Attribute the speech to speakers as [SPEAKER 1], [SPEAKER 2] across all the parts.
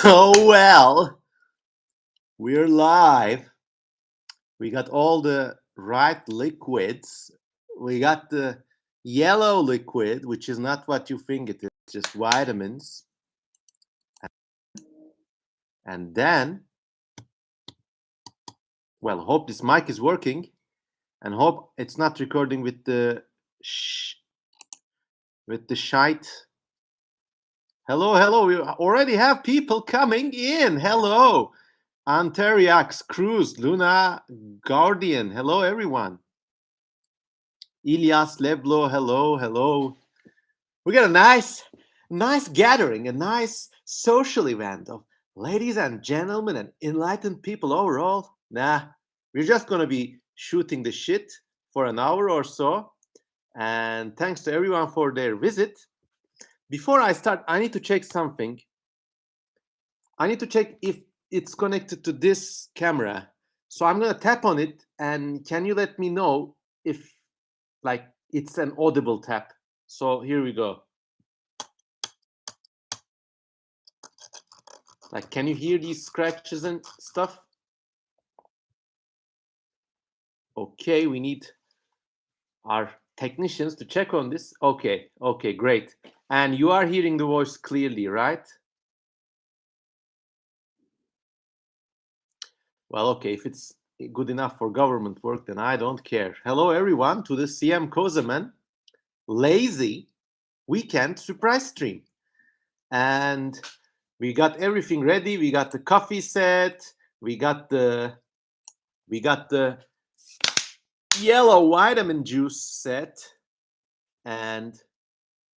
[SPEAKER 1] Oh well, we're live. We got all the right liquids. We got the yellow liquid, which is not what you think it is, just vitamins. And then, well, hope this mic is working, and hope it's not recording with the shite. Hello, hello. We already have people coming in. Hello. Anteriax, Cruz, Luna, Guardian. Hello, everyone. Ilias, Leblo, hello, hello. We got a nice gathering, a nice social event of ladies and gentlemen and enlightened people overall. Nah, we're just gonna be shooting the shit for an hour or so. And thanks to everyone for their visit. Before I start, I need to check something. I need to check if it's connected to this camera. So I'm gonna tap on it, and can you let me know if like it's an audible tap? So here we go. Like, can you hear these scratches and stuff? Okay, we need our technicians to check on this. Okay, great. And you are hearing the voice clearly, right? Well, okay, if it's good enough for government work, then I don't care. Hello, everyone, to the CM Kozeman lazy weekend surprise stream. And we got everything ready. We got the coffee set. We got the yellow vitamin juice set. And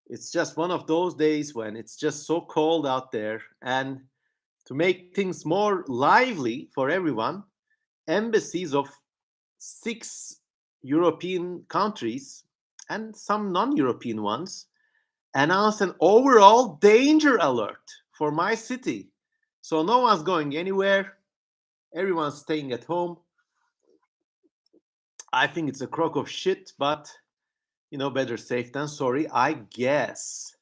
[SPEAKER 1] it's just one of those days when it's just so cold out there. And to make things more lively for everyone, embassies of 6 European countries and some non-European ones announced an overall danger alert for my city. So no one's going anywhere. Everyone's staying at home. I think it's a crock of shit, but better safe than sorry, I guess.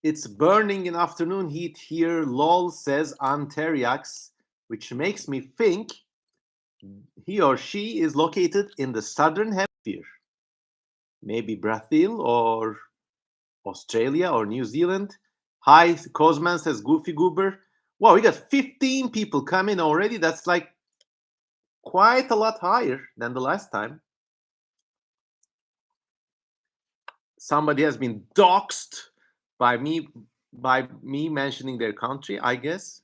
[SPEAKER 1] It's burning in afternoon heat here, lol, says Anteriax, which makes me think he or she is located in the southern hemisphere. Maybe Brazil or Australia or New Zealand. Hi, Cosman says Goofy Goober. Wow, we got 15 people coming already. That's like quite a lot higher than the last time. Somebody has been doxxed by me mentioning their country, I guess.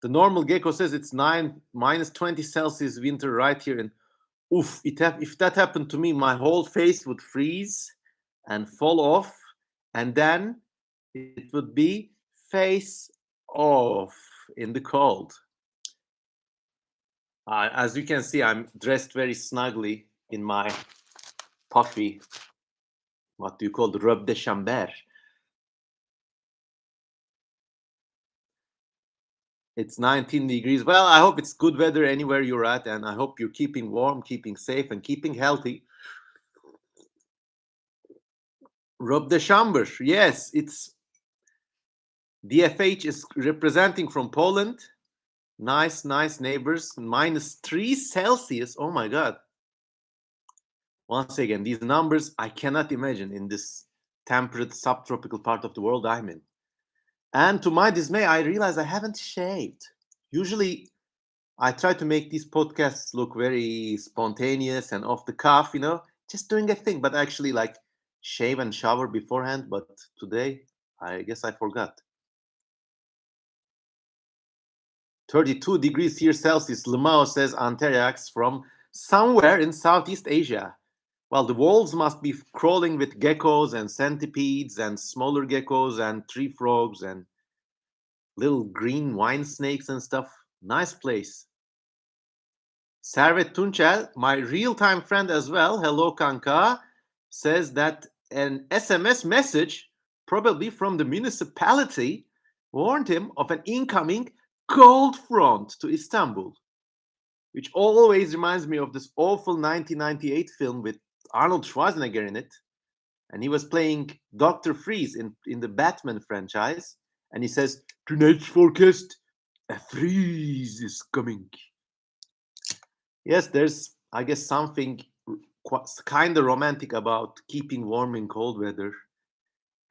[SPEAKER 1] The normal gecko says it's minus 20 Celsius winter right here. And oof, if that happened to me, my whole face would freeze and fall off. And then it would be face off in the cold. As you can see, I'm dressed very snugly in my puffy, what do you call the robe de chambre. It's 19 degrees. Well, I hope it's good weather anywhere you're at, and I hope you're keeping warm, keeping safe, and keeping healthy. Robe de chambre. Yes, it's DFH is representing from Poland. Nice neighbors. Minus 3 Celsius. Oh my God. Once again, these numbers I cannot imagine in this temperate subtropical part of the world I'm in. And to my dismay, I realize I haven't shaved. Usually, I try to make these podcasts look very spontaneous and off the cuff, just doing a thing, but actually like shave and shower beforehand. But today, I guess I forgot. 32 degrees here Celsius, Lemao says Anteriax from somewhere in Southeast Asia. Well, the walls must be crawling with geckos and centipedes and smaller geckos and tree frogs and little green wine snakes and stuff. Nice place. Servet Tunçel, my real-time friend as well, hello Kanka, says that an SMS message, probably from the municipality, warned him of an incoming cold front to Istanbul, which always reminds me of this awful 1998 film with Arnold Schwarzenegger in it. and he was playing Dr. Freeze in the Batman franchise, and he says, "Tonight's forecast, a freeze is coming." Yes, there's, I guess, something kind of romantic about keeping warm in cold weather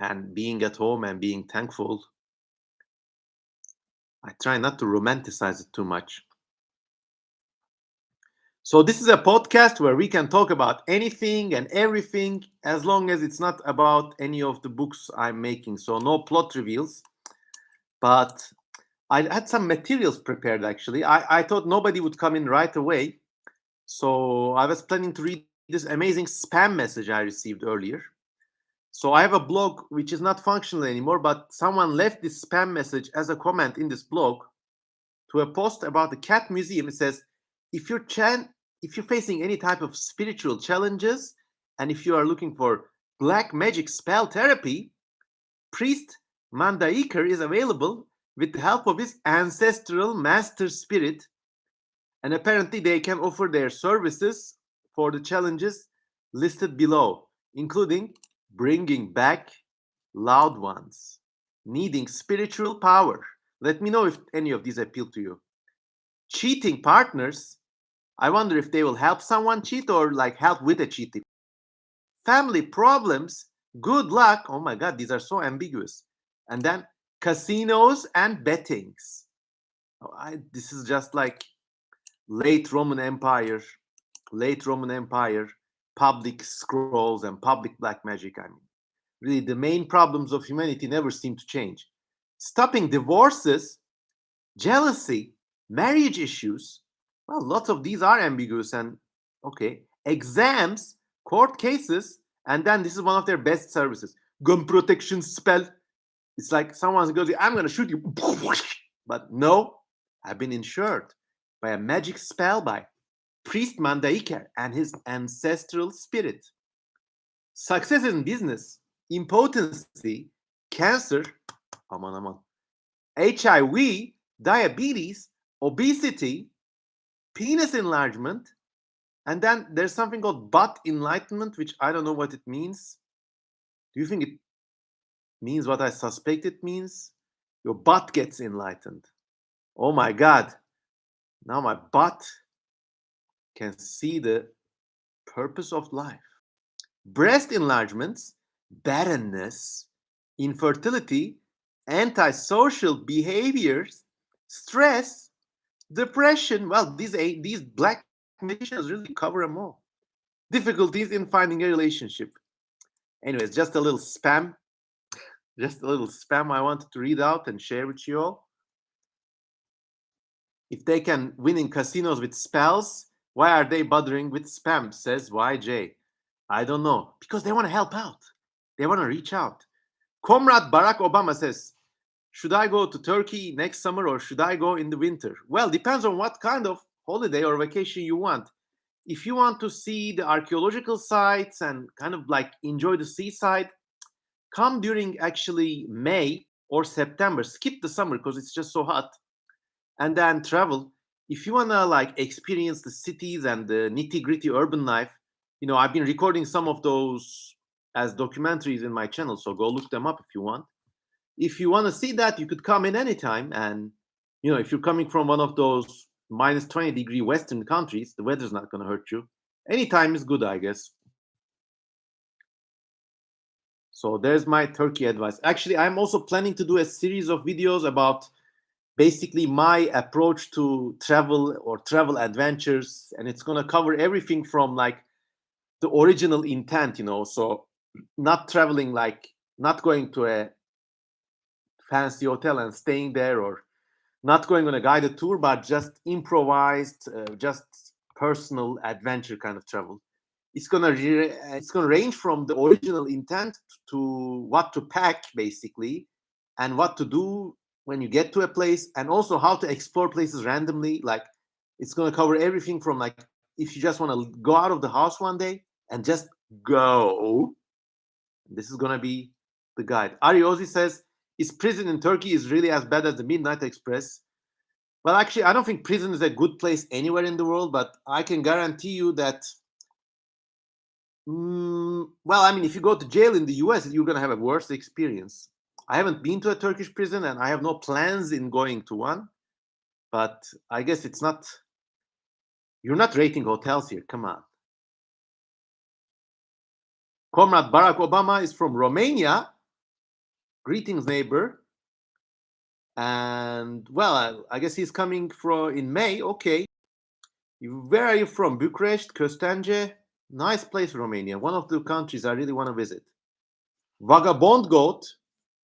[SPEAKER 1] and being at home and being thankful. I try not to romanticize it too much. So, this is a podcast where we can talk about anything and everything as long as it's not about any of the books I'm making. So, no plot reveals. But I had some materials prepared actually. I thought nobody would come in right away. So, I was planning to read this amazing spam message I received earlier. So I have a blog which is not functional anymore, but someone left this spam message as a comment in this blog to a post about the cat museum. It says, if you're facing any type of spiritual challenges, and if you are looking for black magic spell therapy, priest Mandaiker is available with the help of his ancestral master spirit, and apparently they can offer their services for the challenges listed below, including bringing back loved ones, needing spiritual power. Let me know if any of these appeal to you. Cheating partners. I wonder if they will help someone cheat or like help with a cheating. Family problems. Good luck. Oh my God, these are so ambiguous. And then casinos and bettings. This is just like late Roman Empire, late Roman Empire, public scrolls and public black magic. I mean, really, the main problems of humanity never seem to change. Stopping divorces, jealousy, marriage issues. Well, lots of these are ambiguous and okay. Exams, court cases, and then this is one of their best services. Gun protection spell. It's like someone goes, "I'm gonna shoot you," but no, I've been insured by a magic spell by priest Mandaiker and his ancestral spirit. Success in business, impotency, cancer, aman, HIV, diabetes, obesity, penis enlargement, and then there's something called butt enlightenment, which I don't know what it means. Do you think it means what I suspect it means? Your butt gets enlightened. Oh my God. Now my butt can see the purpose of life. Breast enlargements, barrenness, infertility, antisocial behaviors, stress, depression. Well, these black magicians really cover them all. Difficulties in finding a relationship. Anyways, just a little spam. Just a little spam I wanted to read out and share with you all. If they can win in casinos with spells, why are they bothering with spam? Says YJ. I don't know. Because they want to help out. They want to reach out. Comrade Barack Obama says, should I go to Turkey next summer or should I go in the winter? Well, depends on what kind of holiday or vacation you want. If you want to see the archaeological sites and kind of like enjoy the seaside, come during actually May or September. Skip the summer because it's just so hot. And then travel. If you want to like experience the cities and the nitty-gritty urban life, I've been recording some of those as documentaries in my channel, so go look them up if you want. If you want to see that, you could come in anytime. And, if you're coming from one of those minus 20-degree Western countries, the weather's not going to hurt you. Anytime is good, I guess. So there's my Turkey advice. Actually, I'm also planning to do a series of videos about basically my approach to travel or travel adventures. And it's going to cover everything from like the original intent, so not traveling, like not going to a fancy hotel and staying there, or not going on a guided tour, but just improvised, just personal adventure kind of travel. It's gonna range from the original intent to what to pack basically, and what to do when you get to a place, and also how to explore places randomly. Like it's gonna cover everything from like if you just want to go out of the house one day and just go. This is gonna be the guide. Ariosi says, "Is prison in Turkey is really as bad as the Midnight Express?" Well, actually, I don't think prison is a good place anywhere in the world, but I can guarantee you that Well, I mean, if you go to jail in the US, you're going to have a worse experience. I haven't been to a Turkish prison and I have no plans in going to one, but I guess it's not, you're not rating hotels here. Come on. Comrade Barack Obama is from Romania. Greetings, neighbor. And well, I guess he's coming from in May. Okay. Where are you from? Bucharest, Kostanje? Nice place, Romania. One of the countries I really want to visit. Vagabond Goat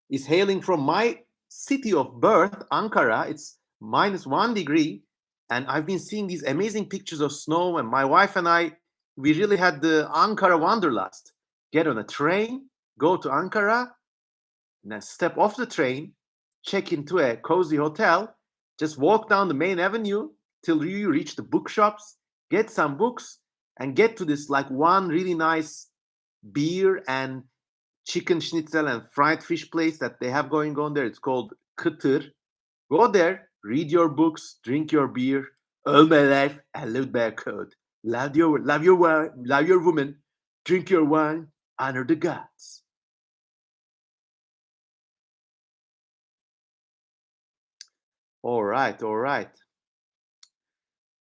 [SPEAKER 1] is hailing from my city of birth, Ankara. It's -1 degree. And I've been seeing these amazing pictures of snow. And my wife and I, we really had the Ankara wanderlust. Get on a train, go to Ankara, and then step off the train, check into a cozy hotel, just walk down the main avenue till you reach the bookshops, get some books, and get to this like one really nice beer and chicken schnitzel and fried fish place that they have going on there. It's called Kıtır. Go there, read your books, drink your beer, all my life I lived by a code. Love your woman, drink your wine, honor the gods. All right, all right.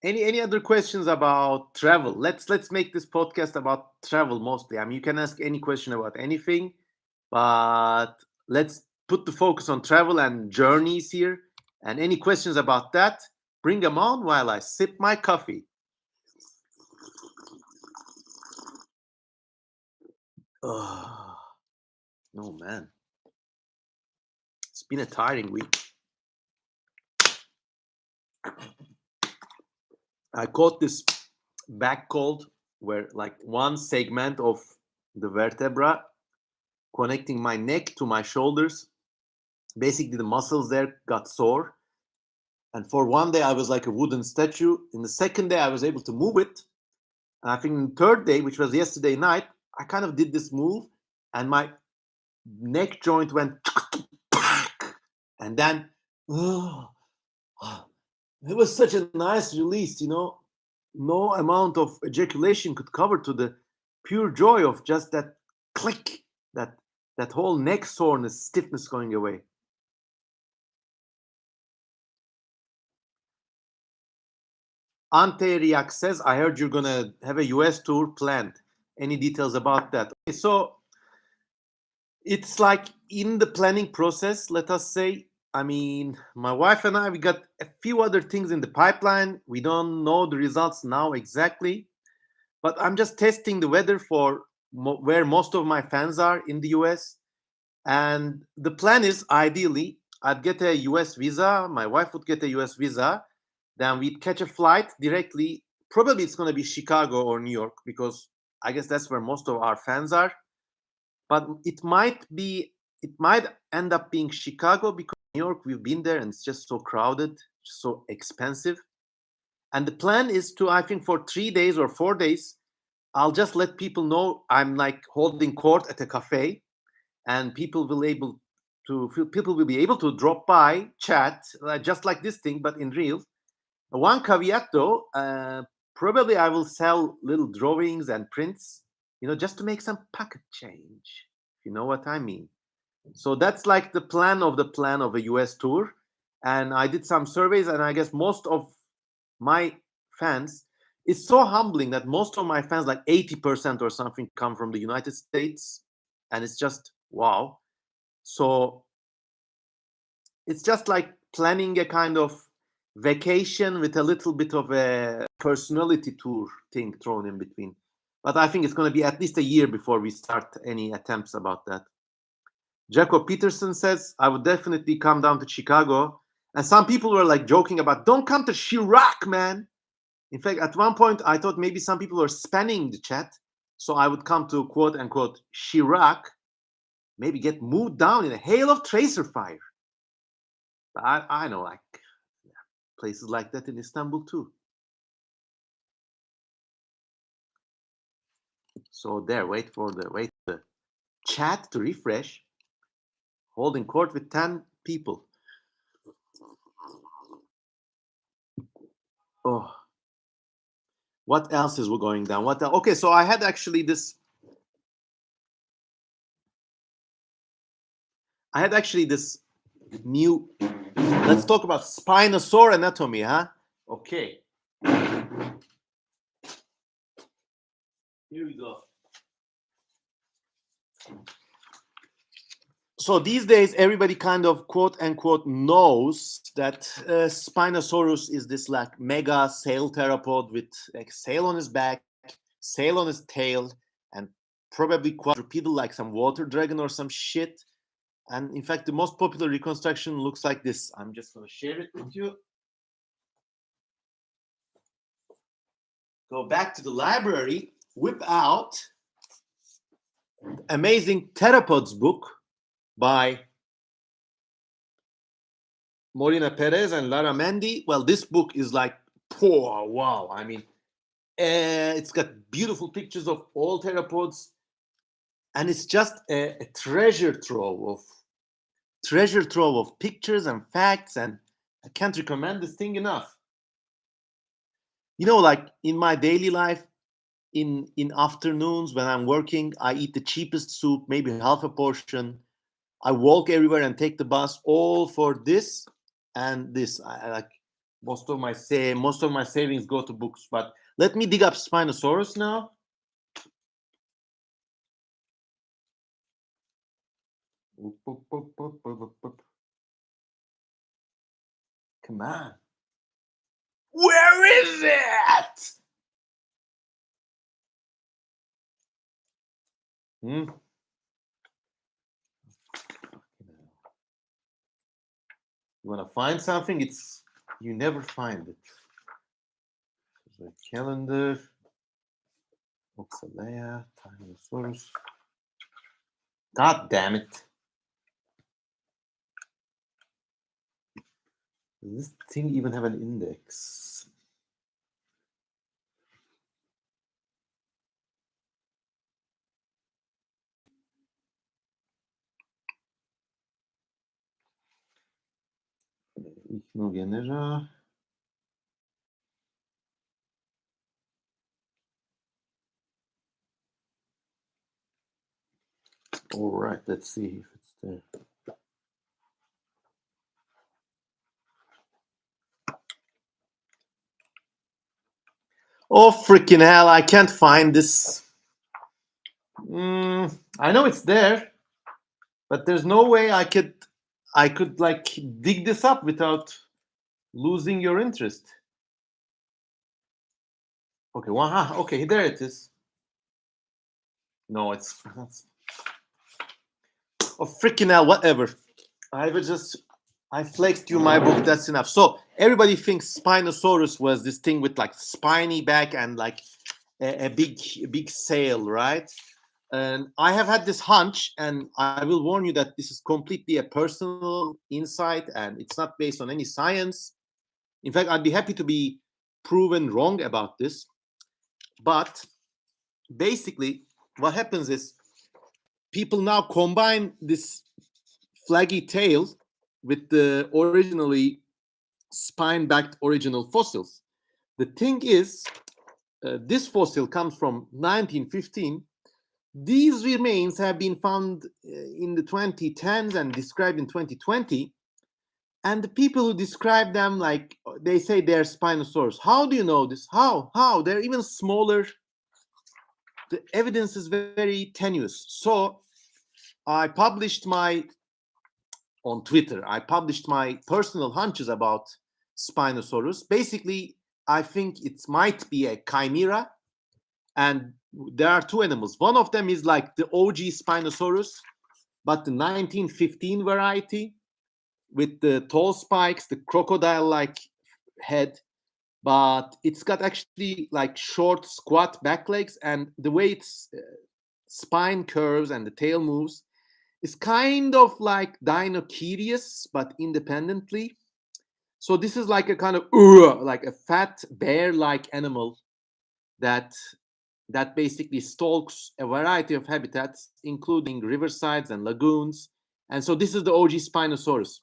[SPEAKER 1] Any other questions about travel? Let's make this podcast about travel mostly. I mean, you can ask any question about anything, but let's put the focus on travel and journeys here. And any questions about that, bring them on while I sip my coffee. Oh, no, man. It's been a tiring week. I caught this back cold where like one segment of the vertebra connecting my neck to my shoulders, basically the muscles there got sore. And for one day I was like a wooden statue. In the second day I was able to move it. And I think in the third day, which was yesterday night, I kind of did this move and my neck joint went and then oh, it was such a nice release, you know. No amount of ejaculation could cover to the pure joy of just that click, that that whole neck soreness, stiffness going away. Ante Riak says, I heard you're gonna have a US tour planned. Any details about that? Okay, so it's like in the planning process, let us say. I mean, my wife and I, we got a few other things in the pipeline. We don't know the results now exactly, but I'm just testing the weather for where most of my fans are in the US. And the plan is ideally, I'd get a US visa, my wife would get a US visa, then we'd catch a flight directly. Probably it's going to be Chicago or New York because I guess that's where most of our fans are. But it might end up being Chicago because New York, we've been there and it's just so crowded, so expensive. And the plan is to, I think, for 3 days or 4 days, I'll just let people know I'm like holding court at a cafe, and people will be able to drop by, chat, just like this thing, but in real. One caveat though, probably I will sell little drawings and prints, just to make some pocket change. If you know what I mean. So that's like the plan of a US tour. And I did some surveys, and I guess most of my fans, it's so humbling that most of my fans, like 80% or something, come from the United States. And it's just wow. So it's just like planning a kind of vacation with a little bit of a personality tour thing thrown in between. But I think it's going to be at least a year before we start any attempts about that. Jacob Peterson says, I would definitely come down to Chicago. And some people were like joking about, don't come to Chirac, man. In fact, at one point, I thought maybe some people were spamming the chat. So I would come to quote unquote Chirac, maybe get moved down in a hail of tracer fire. But I know like places like that in Istanbul too. So there, wait for the chat to refresh. Holding court with 10 people. Oh, what else is going down? Okay, so I had actually this I had actually this new. Let's talk about Spinosaur anatomy, huh? Okay. Here we go. So these days, everybody kind of quote unquote knows that Spinosaurus is this like mega sail theropod with like sail on his back, sail on his tail, and probably quadrupedal like some water dragon or some shit. And in fact, the most popular reconstruction looks like this. I'm just going to share it with you. Go back to the library, whip out amazing theropods book by Molina Perez and Lara Mendy. Well, this book is like, oh, wow. I mean, it's got beautiful pictures of all theropods, and it's just a treasure trove of pictures and facts, and I can't recommend this thing enough. You know, like in my daily life, in afternoons when I'm working, I eat the cheapest soup, maybe half a portion. I walk everywhere and take the bus, all for this and this. I like most of my savings go to books. But let me dig up Spinosaurus now. Come on. Where is it? Hmm? You want to find something? You never find it. There's a calendar. Oxalea, Tyrannosaurus. God damn it. Does this thing even have an index? Ichnogenera. All right, let's see if it's there. Oh, freaking hell, I can't find this. I know it's there, but there's no way I could like dig this up without losing your interest. Okay, okay, there it is. No, it's oh freaking hell, whatever. I flexed you my book, that's enough. So everybody thinks Spinosaurus was this thing with like spiny back and like a big sail, right? And I have had this hunch, and I will warn you that this is completely a personal insight and it's not based on any science. In fact, I'd be happy to be proven wrong about this. But basically, what happens is people now combine this flaggy tail with the originally spine-backed original fossils. The thing is, this fossil comes from 1915. These remains have been found in the 2010s and described in 2020. And the people who describe them, like they say they're Spinosaurus. How do you know this? How? They're even smaller. The evidence is very tenuous. So I published on Twitter, I published my personal hunches about Spinosaurus. Basically, I think it might be a chimera, and there are two animals. One of them is like the OG Spinosaurus, but the 1915 variety with the tall spikes, the crocodile-like head, but it's got actually like short, squat back legs, and the way its spine curves and the tail moves is kind of like Dinocereus, but independently. So this is like a kind of like a fat bear-like animal that basically stalks a variety of habitats, including riversides and lagoons. And so this is the OG Spinosaurus.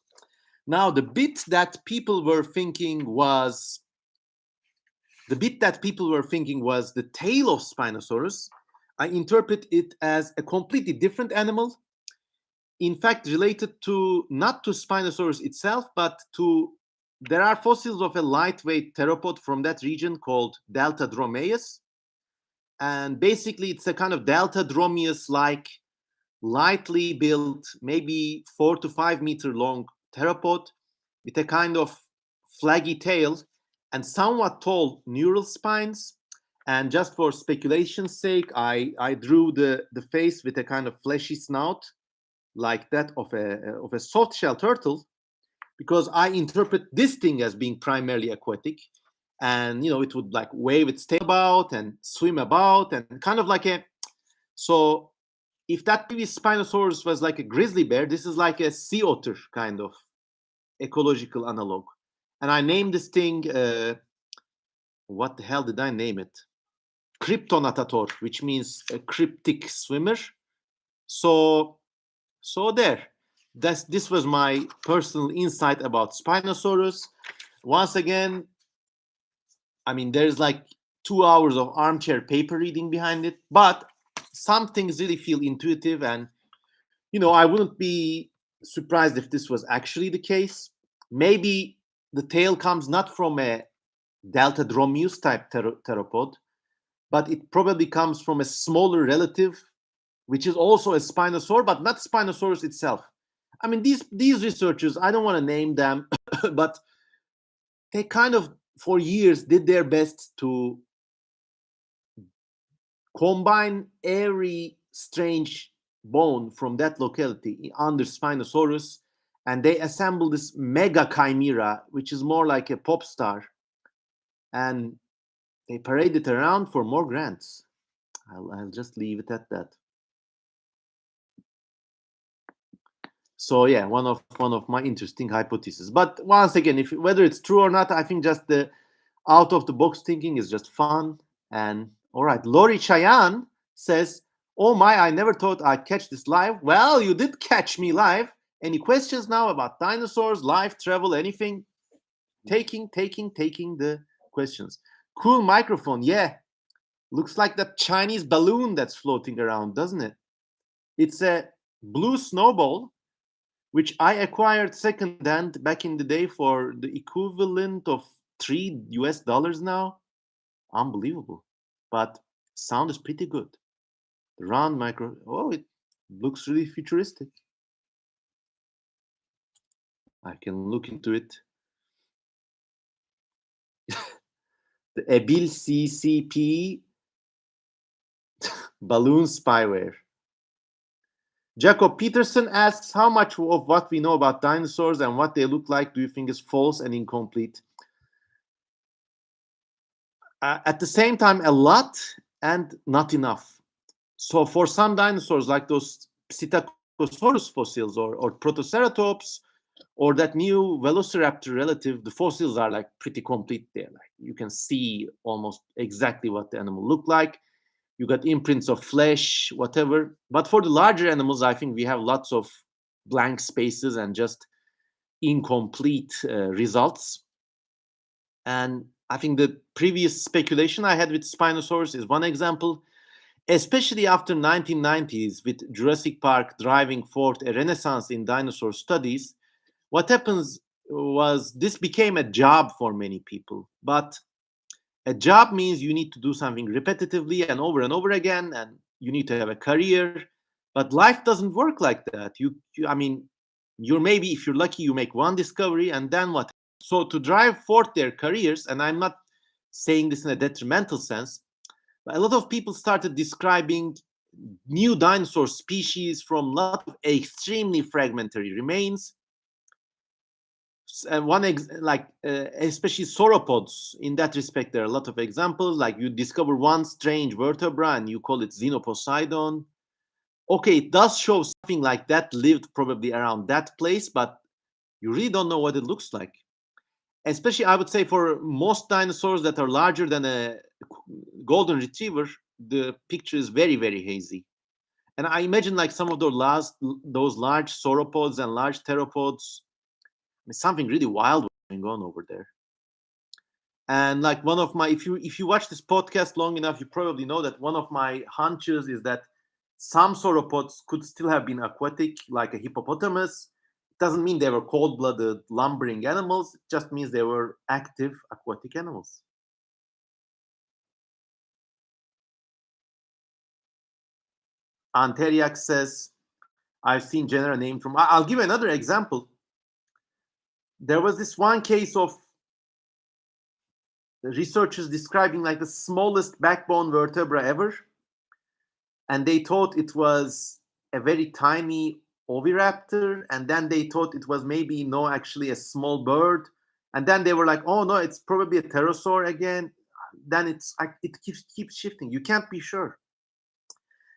[SPEAKER 1] Now, the bit that people were thinking was the tail of Spinosaurus. I interpret it as a completely different animal. in fact related to not to Spinosaurus itself, but to there are fossils of a lightweight theropod from that region called Delta dromaeus, and basically it's a kind of Delta dromaeus like lightly built, maybe 4 to 5 meter long theropod with a kind of flaggy tail and somewhat tall neural spines. And just for speculation's sake, I drew the face with a kind of fleshy snout like that of a soft shell turtle, because I interpret this thing as being primarily aquatic. And it would like wave its tail about and swim about and kind of like a so if that previous Spinosaurus was like a grizzly bear, this is like a sea otter kind of ecological analog. And I named this thing, what the hell did I name it? Cryptonatator, which means a cryptic swimmer. So, so there. This was my personal insight about Spinosaurus. Once again, I mean, there's like 2 hours of armchair paper reading behind it, but some things really feel intuitive, and I wouldn't be surprised if this was actually the case. Maybe the tail comes not from a Delta dromeus type theropod, but it probably comes from a smaller relative, which is also a Spinosaur, but not Spinosaurus itself. I mean, these researchers, I don't want to name them, but they kind of for years did their best to combine every strange bone from that locality under Spinosaurus, and they assemble this mega chimera, which is more like a pop star, and they parade it around for more grants. I'll just leave it at that. So yeah, one of my interesting hypotheses. But once again, if whether it's true or not, I think just the out of the box thinking is just fun. And all right, Lori Chayan says, "Oh my, I never thought I'd catch this live." Well, you did catch me live. Any questions now about dinosaurs, life, travel, anything? Taking the questions. Cool microphone, yeah. Looks like that Chinese balloon that's floating around, doesn't it? It's a blue snowball, which I acquired secondhand back in the day for the equivalent of $3 now. Unbelievable. But sound is pretty good. The round micro, oh, it looks really futuristic. I can look into it. The Abil CCP balloon spyware. Jacob Peterson asks, how much of what we know about dinosaurs and what they look like do you think is false and incomplete? At the same time, a lot and not enough. So for some dinosaurs, like those Psittacosaurus fossils or Protoceratops, or that new Velociraptor relative, the fossils are like pretty complete there. Like you can see almost exactly what the animal looked like. You got imprints of flesh, whatever. But for the larger animals, I think we have lots of blank spaces and just incomplete results. And I think the previous speculation I had with Spinosaurus is one example, especially after 1990s with Jurassic Park driving forth a renaissance in dinosaur studies. What happens was this became a job for many people, but a job means you need to do something repetitively and over again, and you need to have a career. But life doesn't work like that. I mean, you're maybe, if you're lucky, you make one discovery, and then what? So to drive forth their careers, and I'm not saying this in a detrimental sense, but a lot of people started describing new dinosaur species from a lot of extremely fragmentary remains. And especially sauropods, in that respect, there are a lot of examples. Like you discover one strange vertebra and you call it Xenoposeidon. Okay, it does show something like that lived probably around that place, but you really don't know what it looks like. Especially, I would say, for most dinosaurs that are larger than a golden retriever, the picture is very, very hazy. And I imagine like some of those large sauropods and large theropods, something really wild going on over there. And like one of my, if you watch this podcast long enough, you probably know that one of my hunches is that Some sauropods could still have been aquatic, like a hippopotamus. It doesn't mean they were cold-blooded, lumbering animals. It just means they were active aquatic animals. Anteriac says, I've seen genera named from. I'll give another example. There was this one case of researchers describing like the smallest backbone vertebra ever, and they thought it was a very tiny oviraptor, and then they thought it was maybe no, actually a small bird, and then they were like, oh no, it's probably a pterosaur again. Then it keeps shifting. You can't be sure.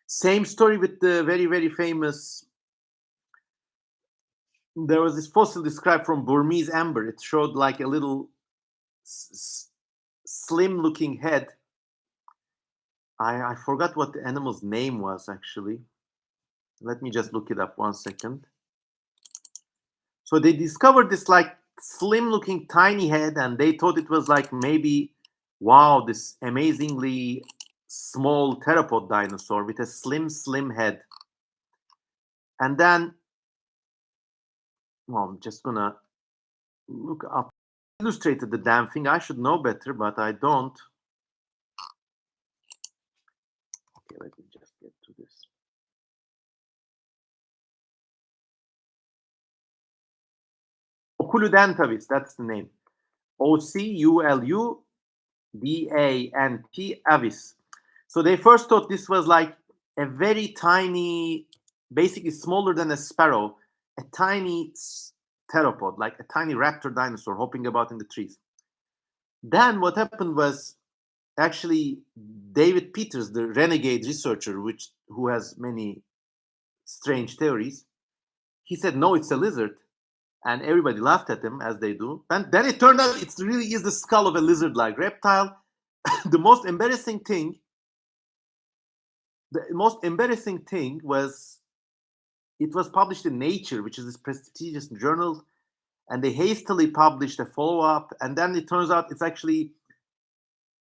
[SPEAKER 1] Same story with the very very famous. There was this fossil described from Burmese amber. It showed like a little slim looking head. I forgot what the animal's name was actually. Let me just look it up 1 second. So they discovered this like slim looking tiny head, and they thought it was like maybe, wow, this amazingly small theropod dinosaur with a slim head. And then, well, I'm just gonna look up. Illustrated the damn thing. I should know better, but I don't. Okay, let me just get to this. Oculudentavis, that's the name. OculuDant avis. So they first thought this was like a very tiny, basically smaller than a sparrow, a tiny theropod, like a tiny raptor dinosaur hopping about in the trees. Then what happened was actually David Peters, the renegade researcher, who has many strange theories, he said, no, it's a lizard. And everybody laughed at him, as they do. And then it turned out it really is the skull of a lizard-like reptile. The most embarrassing thing was it was published in Nature, which is this prestigious journal, and they hastily published a follow-up, and then it turns out it's actually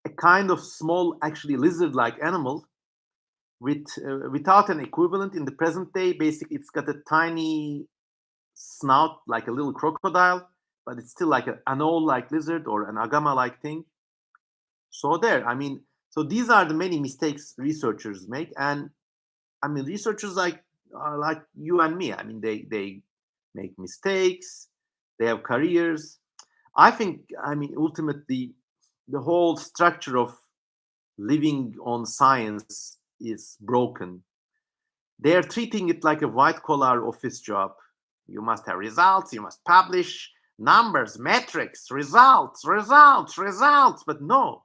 [SPEAKER 1] a kind of small, actually lizard-like animal without an equivalent in the present day. Basically, it's got a tiny snout like a little crocodile, but it's still like an anole-like lizard or an agama-like thing. So so these are the many mistakes researchers make, and I mean, researchers are like you and me. I mean, they make mistakes, they have careers. I think, I mean, ultimately, the whole structure of living on science is broken. They are treating it like a white collar office job. You must have results, you must publish numbers, metrics, results. But no.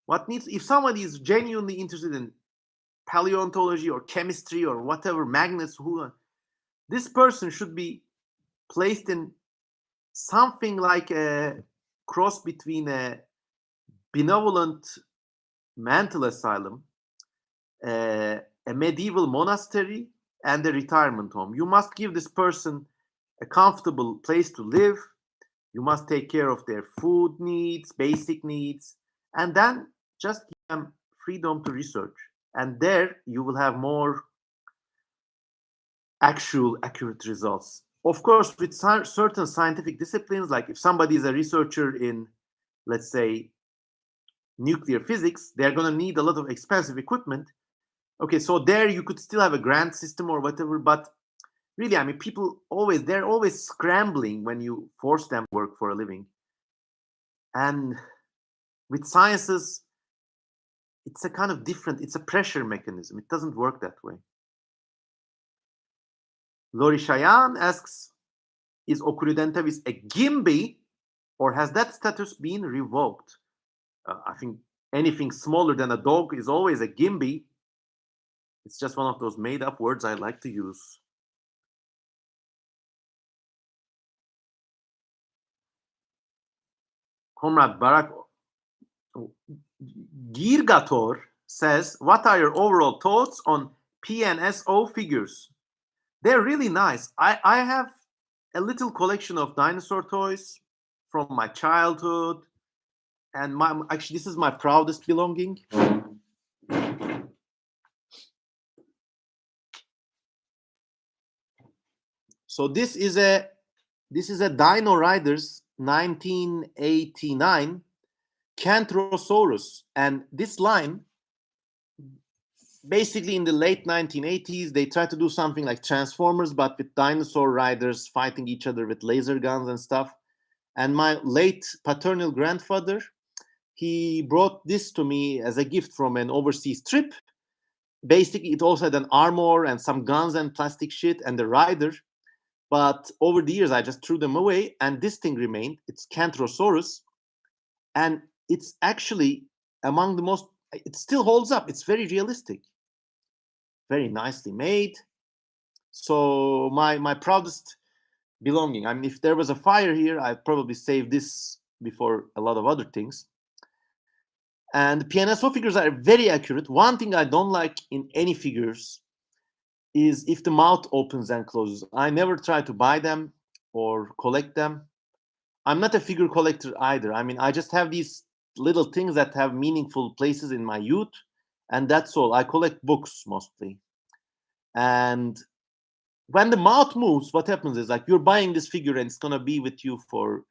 [SPEAKER 1] If somebody is genuinely interested in paleontology or chemistry or whatever, magnets, this person should be placed in something like a cross between a benevolent mental asylum, a medieval monastery, and a retirement home. You must give this person a comfortable place to live. You must take care of their food needs, basic needs, and then just give them freedom to research. And there you will have more actual accurate results. Of course, with certain scientific disciplines, like if somebody is a researcher in, let's say, nuclear physics, they're going to need a lot of expensive equipment. Okay, so there you could still have a grant system or whatever, but really, I mean, they're always scrambling when you force them to work for a living. And with sciences, it's a kind of different, it's a pressure mechanism. It doesn't work that way. Lori Shayan asks, is Oculudentavis a Gimby, or has that status been revoked? I think anything smaller than a dog is always a Gimby. It's just one of those made-up words I like to use. Comrade Barak Girgator says, what are your overall thoughts on PNSO figures? They're really nice. I have a little collection of dinosaur toys from my childhood, and actually this is my proudest belonging. So this is a Dino Riders 1989 Cantrosaurus, and this line, basically in the late 1980s, they tried to do something like Transformers, but with dinosaur riders fighting each other with laser guns and stuff. And my late paternal grandfather, he brought this to me as a gift from an overseas trip. Basically, it also had an armor and some guns and plastic shit and the rider. But over the years, I just threw them away, and this thing remained. It's Cantrosaurus, and it's actually among the most. It still holds up. It's very realistic, very nicely made. So my proudest belonging. I mean, if there was a fire here, I'd probably save this before a lot of other things. And the PNSO figures are very accurate. One thing I don't like in any figures is if the mouth opens and closes. I never try to buy them or collect them. I'm not a figure collector either. I mean, I just have these little things that have meaningful places in my youth, and that's all. I collect books mostly. And when the mouth moves, what happens is like you're buying this figure and it's gonna be with you for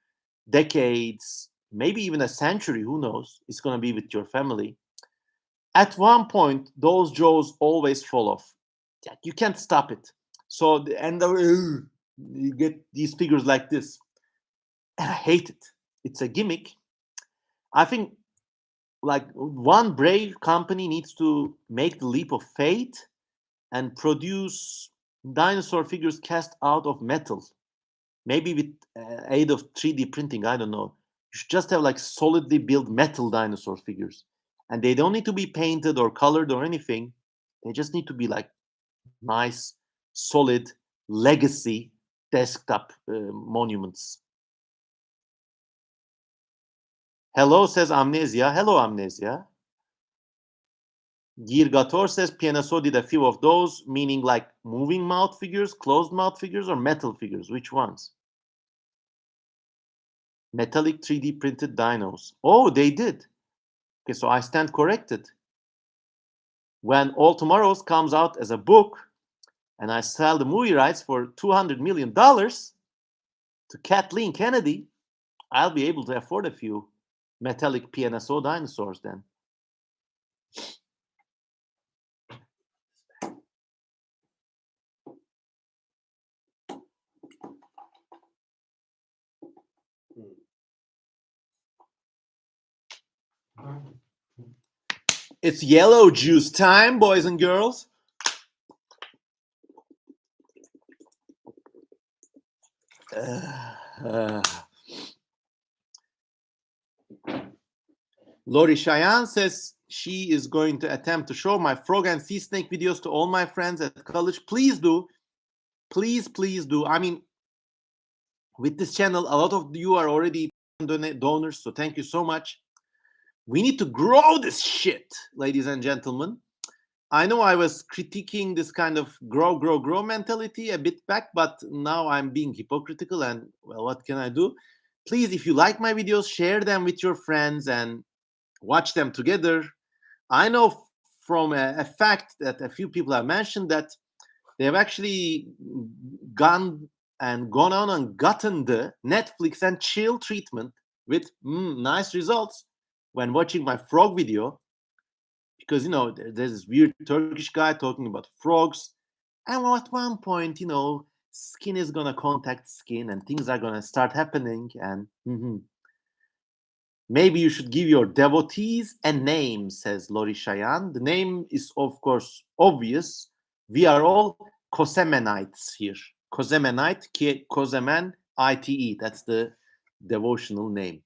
[SPEAKER 1] decades, maybe even a century, who knows? It's gonna be with your family. At one point, those jaws always fall off. You can't stop it. So you get these figures like this. And I hate it. It's a gimmick. I think like one brave company needs to make the leap of faith and produce dinosaur figures cast out of metal, maybe with aid of 3D printing. I don't know. You should just have like solidly built metal dinosaur figures, and they don't need to be painted or colored or anything. They just need to be like nice, solid legacy desktop monuments. Hello, says Amnesia. Hello, Amnesia. Girgator says PNSO did a few of those, meaning like moving mouth figures, closed mouth figures, or metal figures. Which ones? Metallic 3D printed dinos. Oh, they did. Okay, so I stand corrected. When All Tomorrows comes out as a book and I sell the movie rights for $200 million to Kathleen Kennedy, I'll be able to afford a few metallic PNSO dinosaurs then. It's yellow juice time, boys and girls. Lori Cheyenne says she is going to attempt to show my frog and sea snake videos to all my friends at college. Please do. Please, please do. I mean, with this channel, a lot of you are already donors, so thank you so much. We need to grow this shit, ladies and gentlemen. I know I was critiquing this kind of grow, grow, grow mentality a bit back, but now I'm being hypocritical, and well, what can I do? Please, if you like my videos, share them with your friends and watch them together. I know from a fact that a few people have mentioned that they have actually gone on and gotten the Netflix and chill treatment with nice results when watching my frog video, because there's this weird Turkish guy talking about frogs, and at one point, skin is gonna contact skin and things are gonna start happening, and maybe you should give your devotees a name, says Lori Cheyenne. The name is, of course, obvious. We are all Cosemenites here. Cosemenite, Cosemen, ITE. That's the devotional name.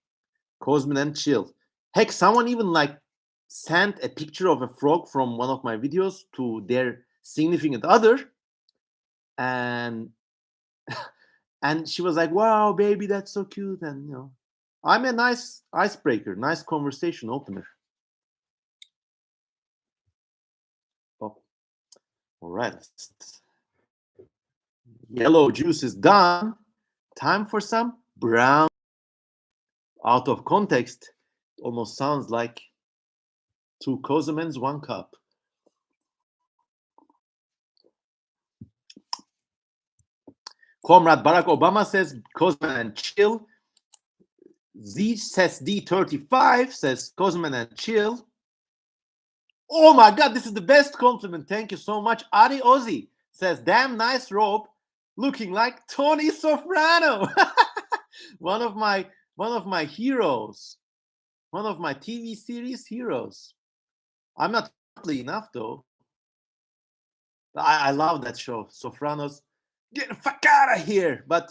[SPEAKER 1] Cosmin and Chill. Heck, someone even sent a picture of a frog from one of my videos to their significant other, and and she was like, "Wow, baby, that's so cute." And I'm a nice icebreaker, nice conversation opener. Oh, all right. Yellow juice is done. Time for some brown. Out of context, it almost sounds like two Cosemens, one cup. Comrade Barack Obama says Cosman and chill. Z says D35 says Cosman and chill. Oh my god, this is the best compliment. Thank you so much. Ari Ozzy says, damn nice robe, looking like Tony Soprano. one of my heroes. One of my TV series heroes. I'm not ugly enough though. I love that show. Sopranos. Get the fuck out of here. But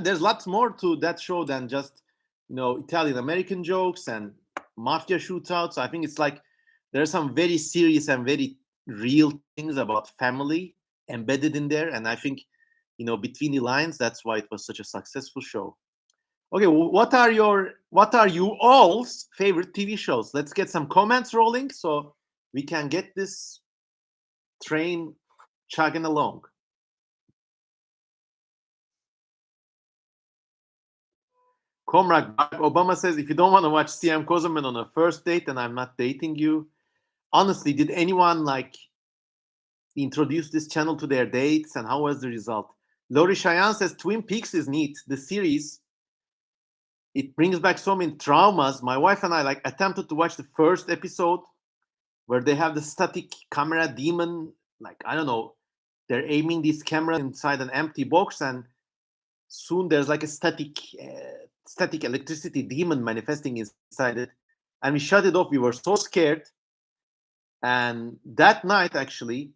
[SPEAKER 1] there's lots more to that show than just, Italian American jokes and mafia shootouts. I think it's like there's some very serious and very real things about family embedded in there. And I think, between the lines, that's why it was such a successful show. Okay, what are you all's favorite TV shows? Let's get some comments rolling so we can get this train chugging along. Comrade Obama says, if you don't want to watch CM Kozeman on a first date, then I'm not dating you. Honestly, did anyone introduce this channel to their dates, and how was the result? Lori Cheyenne says, Twin Peaks is neat. The series, it brings back so many traumas. My wife and I attempted to watch the first episode where they have the static camera demon. I don't know, they're aiming these cameras inside an empty box, and soon there's a static electricity demon manifesting inside it. And we shut it off. We were so scared. And that night, actually,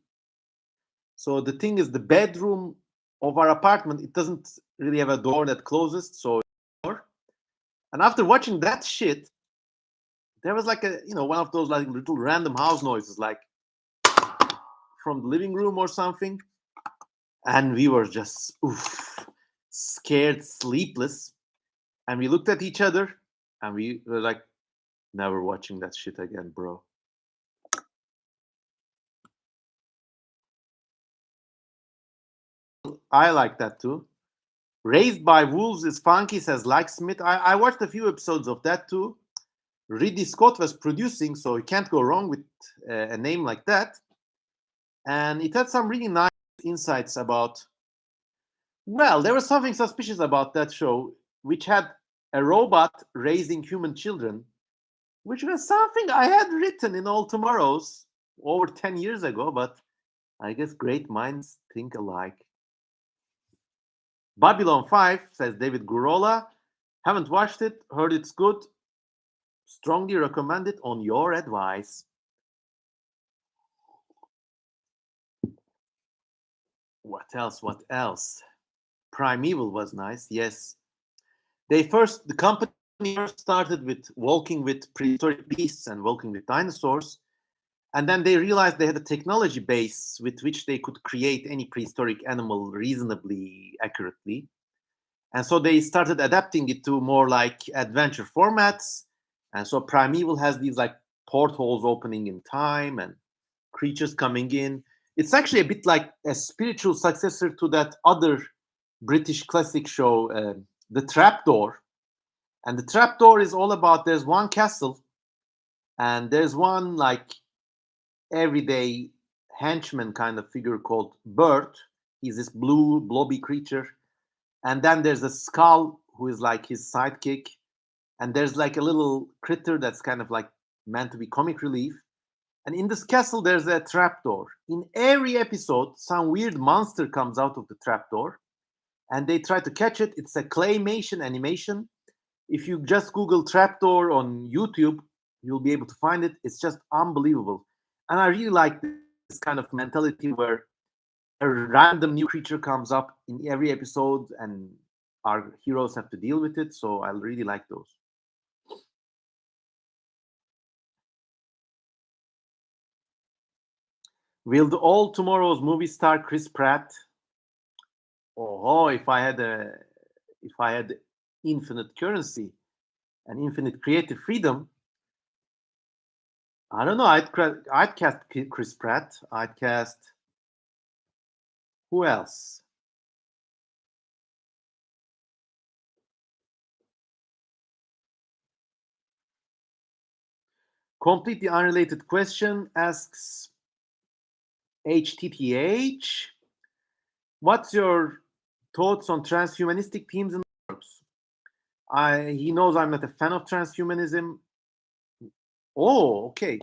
[SPEAKER 1] so the thing is, the bedroom of our apartment, it doesn't really have a door that closes. So, and after watching that shit, there was one of those little random house noises, from the living room or something. And we were just scared, sleepless. And we looked at each other and we were like, never watching that shit again, bro. I like that too. Raised by Wolves is funky, says like Smith. I watched a few episodes of that too. Ridley Scott was producing, so you can't go wrong with a name like that. And it had some really nice insights about, well, there was something suspicious about that show, which had a robot raising human children, which was something I had written in All Tomorrows over 10 years ago, but I guess great minds think alike. Babylon 5, says David Gurola. Haven't watched it, heard it's good. Strongly recommend it on your advice. What else? Primeval was nice, yes. The company first started with walking with prehistoric beasts and walking with dinosaurs. And then they realized they had a technology base with which they could create any prehistoric animal reasonably accurately. And so they started adapting it to more adventure formats. And so Primeval has these portholes opening in time and creatures coming in. It's actually a bit like a spiritual successor to that other British classic show, The Trapdoor. And The Trapdoor is all about, there's one castle and there's one everyday henchman kind of figure called Bert. He's this blue blobby creature. And then there's a skull who is his sidekick. And there's a little critter that's kind of meant to be comic relief. And in this castle, there's a trapdoor. In every episode, some weird monster comes out of the trapdoor. And they try to catch it. It's a claymation animation. If you just Google trapdoor on YouTube, you'll be able to find it. It's just unbelievable. And I really like this kind of mentality where a random new creature comes up in every episode and our heroes have to deal with it. So I really like those. Will the All Tomorrow's movie star Chris Pratt? Oh, if I had infinite currency and infinite creative freedom, I don't know. I'd cast Chris Pratt. I'd cast who else? Completely unrelated question asks HTTH. What's your thoughts on transhumanistic themes and works. He knows I'm not a fan of transhumanism. Oh, okay.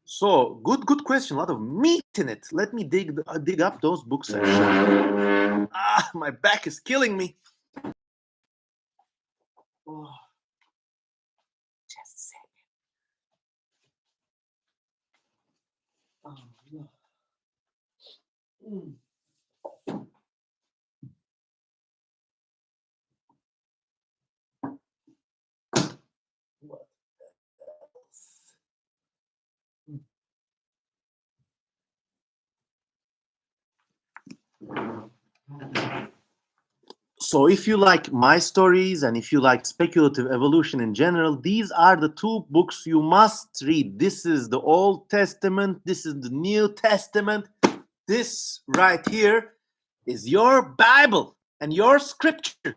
[SPEAKER 1] So good question. A lot of meat in it. Let me dig up those books and show you. My back is killing me. Oh, just a second. Oh, no. Mm. What else? So, if you like my stories and if you like speculative evolution in general, these are the two books you must read. This is the Old Testament, this is the New Testament. This right here is your Bible and your scripture.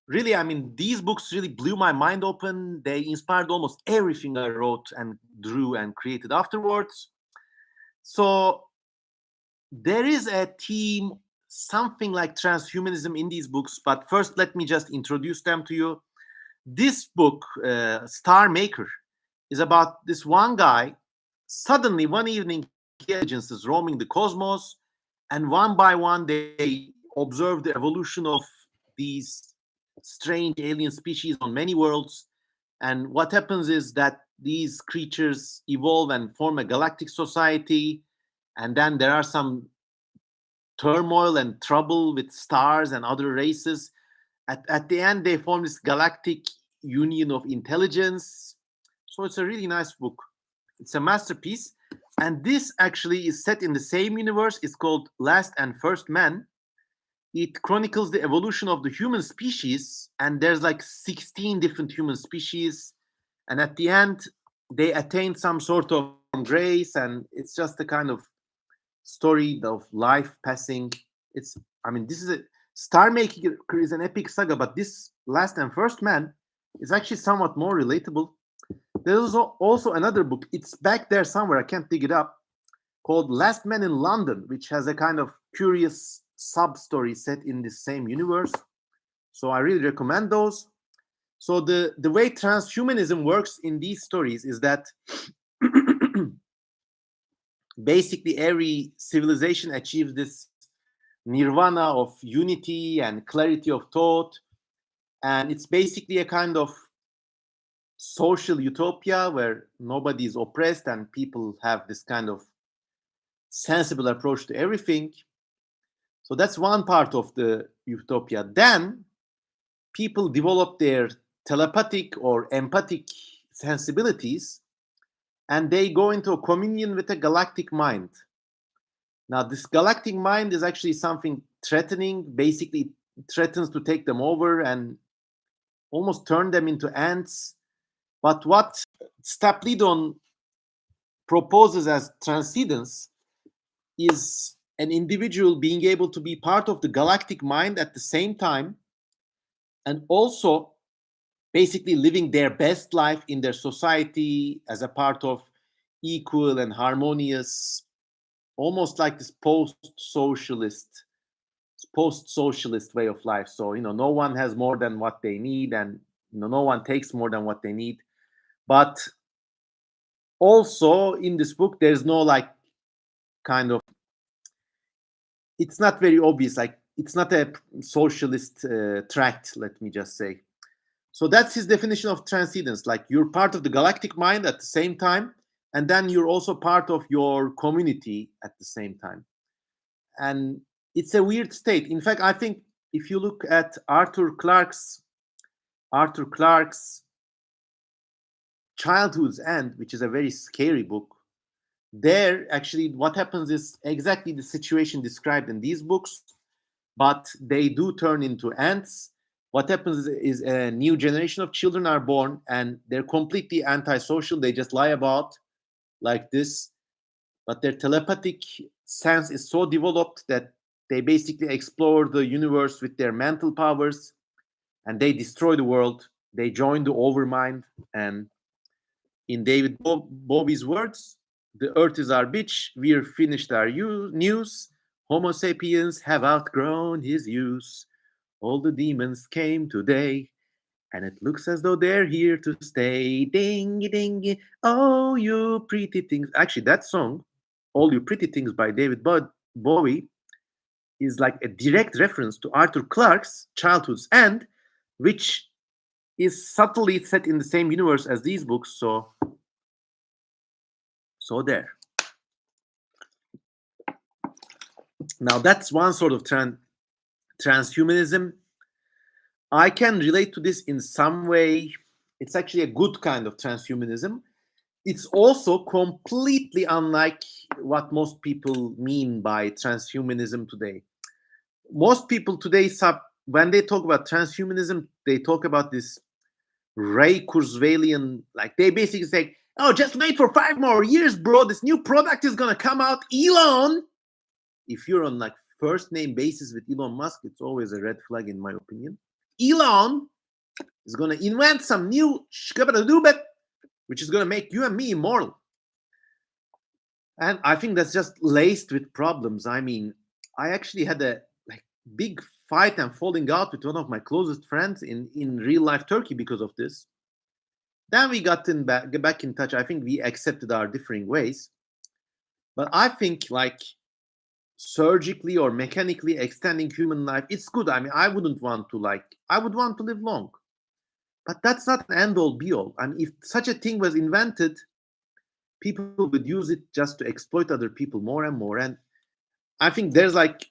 [SPEAKER 1] Really, I mean, these books really blew my mind open. They inspired almost everything I wrote and drew and created afterwards. So, there is a theme, something like transhumanism in these books, but first let me just introduce them to you. This book, Star Maker, is about this one guy. Suddenly, one evening, intelligences roaming the cosmos, and one by one, they observe the evolution of these strange alien species on many worlds. And what happens is that these creatures evolve and form a galactic society. And then there are some turmoil and trouble with stars and other races. At the end, they form this galactic union of intelligence. So it's a really nice book. It's a masterpiece. And this actually is set in the same universe. It's called Last and First Man. It chronicles the evolution of the human species, and there's like 16 different human species. And at the end, they attain some sort of grace, and it's just a kind of story of life passing. It's, I mean, this is a Star Making is an epic saga, but this Last and First Man is actually somewhat more relatable. There's also another book. It's back there somewhere. I can't dig it up. Called Last Man in London, which has a kind of curious sub story set in the same universe. So I really recommend those. So the way transhumanism works in these stories is that basically every civilization achieves this nirvana of unity and clarity of thought, and it's basically a kind of social utopia where nobody is oppressed and people have this kind of sensible approach to everything. So that's one part of the utopia. Then people develop their telepathic or empathic sensibilities, and they go into a communion with a galactic mind. Now, this galactic mind is actually something threatening. Basically, it threatens to take them over and almost turn them into ants. But what Staplidon proposes as transcendence is an individual being able to be part of the galactic mind at the same time, and also basically living their best life in their society as a part of equal and harmonious, almost like this post-socialist way of life. So no one has more than what they need, and no one takes more than what they need. But also in this book, there's no like kind of, it's not very obvious, like it's not a socialist tract, let me just say. So that's his definition of transcendence. Like you're part of the galactic mind at the same time, and then you're also part of your community at the same time. And it's a weird state. In fact, I think if you look at Arthur Clarke's Childhood's End, which is a very scary book, there actually what happens is exactly the situation described in these books, but they do turn into ants. What happens is a new generation of children are born, and they're completely antisocial. They just lie about like this, but their telepathic sense is so developed that they basically explore the universe with their mental powers, and they destroy the world. They join the overmind, and in David Bowie's words, the earth is our bitch, we're finished our news, Homo sapiens have outgrown his use. All the demons came today, and it looks as though they're here to stay. Ding ding, oh you pretty things. Actually, that song, "All You Pretty Things" by Bowie, is like a direct reference to Arthur Clarke's Childhood's End, which is subtly set in the same universe as these books. So there. Now that's one sort of transhumanism. I can relate to this in some way. It's actually a good kind of transhumanism. It's also completely unlike what most people mean by transhumanism today. Most people today, when they talk about transhumanism, they talk about this Ray Kurzweilian, like they basically say, "Oh, just wait for 5 more years, bro. This new product is gonna come out." Elon, if you're on like first name basis with Elon Musk, it's always a red flag in my opinion. Elon is gonna invent some new which is gonna make you and me immortal. And I think that's just laced with problems. I mean, I actually had a like big fight and falling out with one of my closest friends in real life Turkey because of this. Then we got back in touch. I think we accepted our differing ways. But I think like surgically or mechanically extending human life, it's good. I mean, I would want to live long. But that's not an end all be all. I mean, if such a thing was invented, people would use it just to exploit other people more and more. And I think there's like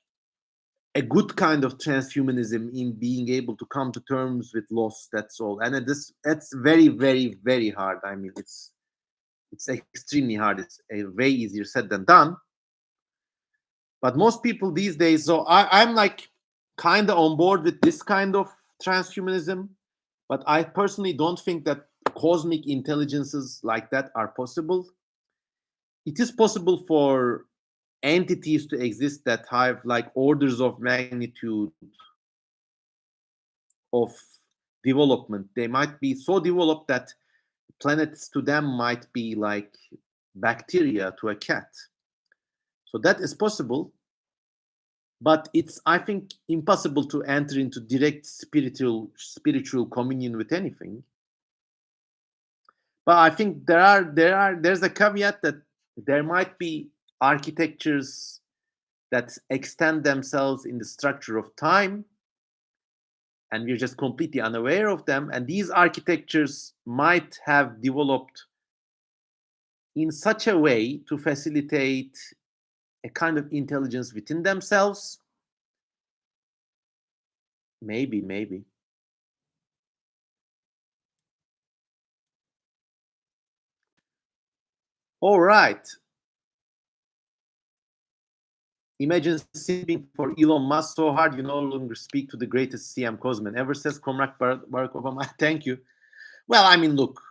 [SPEAKER 1] a good kind of transhumanism in being able to come to terms with loss. That's all. And it's very, very, very hard. I mean, it's extremely hard. It's way easier said than done. But most people these days, so I'm like kind of on board with this kind of transhumanism. But I personally don't think that cosmic intelligences like that are possible. It is possible for entities to exist that have like orders of magnitude of development. They might be so developed that planets to them might be like bacteria to a cat. So that is possible, but it's I think impossible to enter into direct spiritual communion with anything. But I think there's a caveat that there might be architectures that extend themselves in the structure of time, and we're just completely unaware of them. And these architectures might have developed in such a way to facilitate a kind of intelligence within themselves. Maybe. All right. Imagine simping for Elon Musk so hard you no longer speak to the greatest CM Cosman ever, says Comrade Barack Obama. Thank you. Well, I mean, look,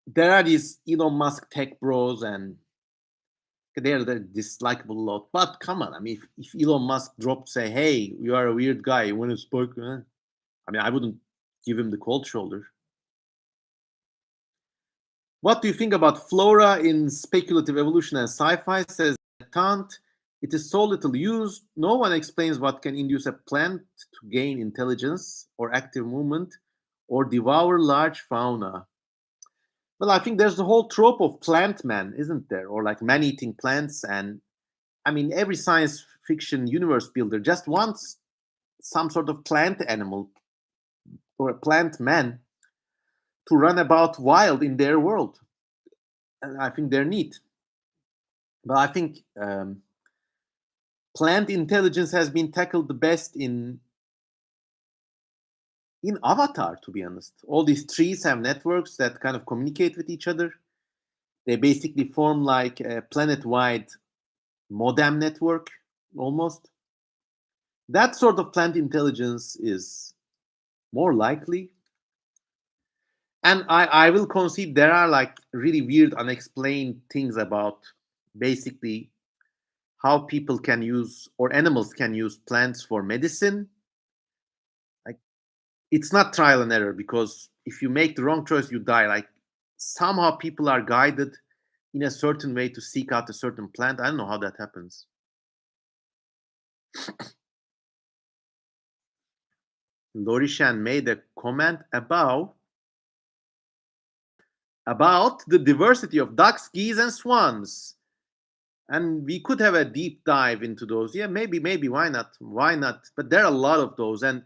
[SPEAKER 1] there are these Elon Musk tech bros, and they're dislikable a lot. But come on, I mean, if Elon Musk dropped, say, "Hey, you are a weird guy, you want to spoke," I mean, I wouldn't give him the cold shoulder. What do you think about flora in speculative evolution and sci-fi? Says Tant. It is so little used. No one explains what can induce a plant to gain intelligence or active movement or devour large fauna. Well, I think there's the whole trope of plant man, isn't there? Or like man eating plants. And I mean, every science fiction universe builder just wants some sort of plant animal or a plant man to run about wild in their world. And I think they're neat. But I think plant intelligence has been tackled the best in Avatar, to be honest. All these trees have networks that kind of communicate with each other. They basically form like a planet-wide modem network, almost. That sort of plant intelligence is more likely. And I will concede there are like really weird, unexplained things about basically how people can use or animals can use plants for medicine. Like it's not trial and error, because if you make the wrong choice, you die. Like somehow people are guided in a certain way to seek out a certain plant. I don't know how that happens. Lorishan made a comment about the diversity of ducks, geese, and swans. And we could have a deep dive into those. Yeah, maybe. Why not? Why not? But there are a lot of those. And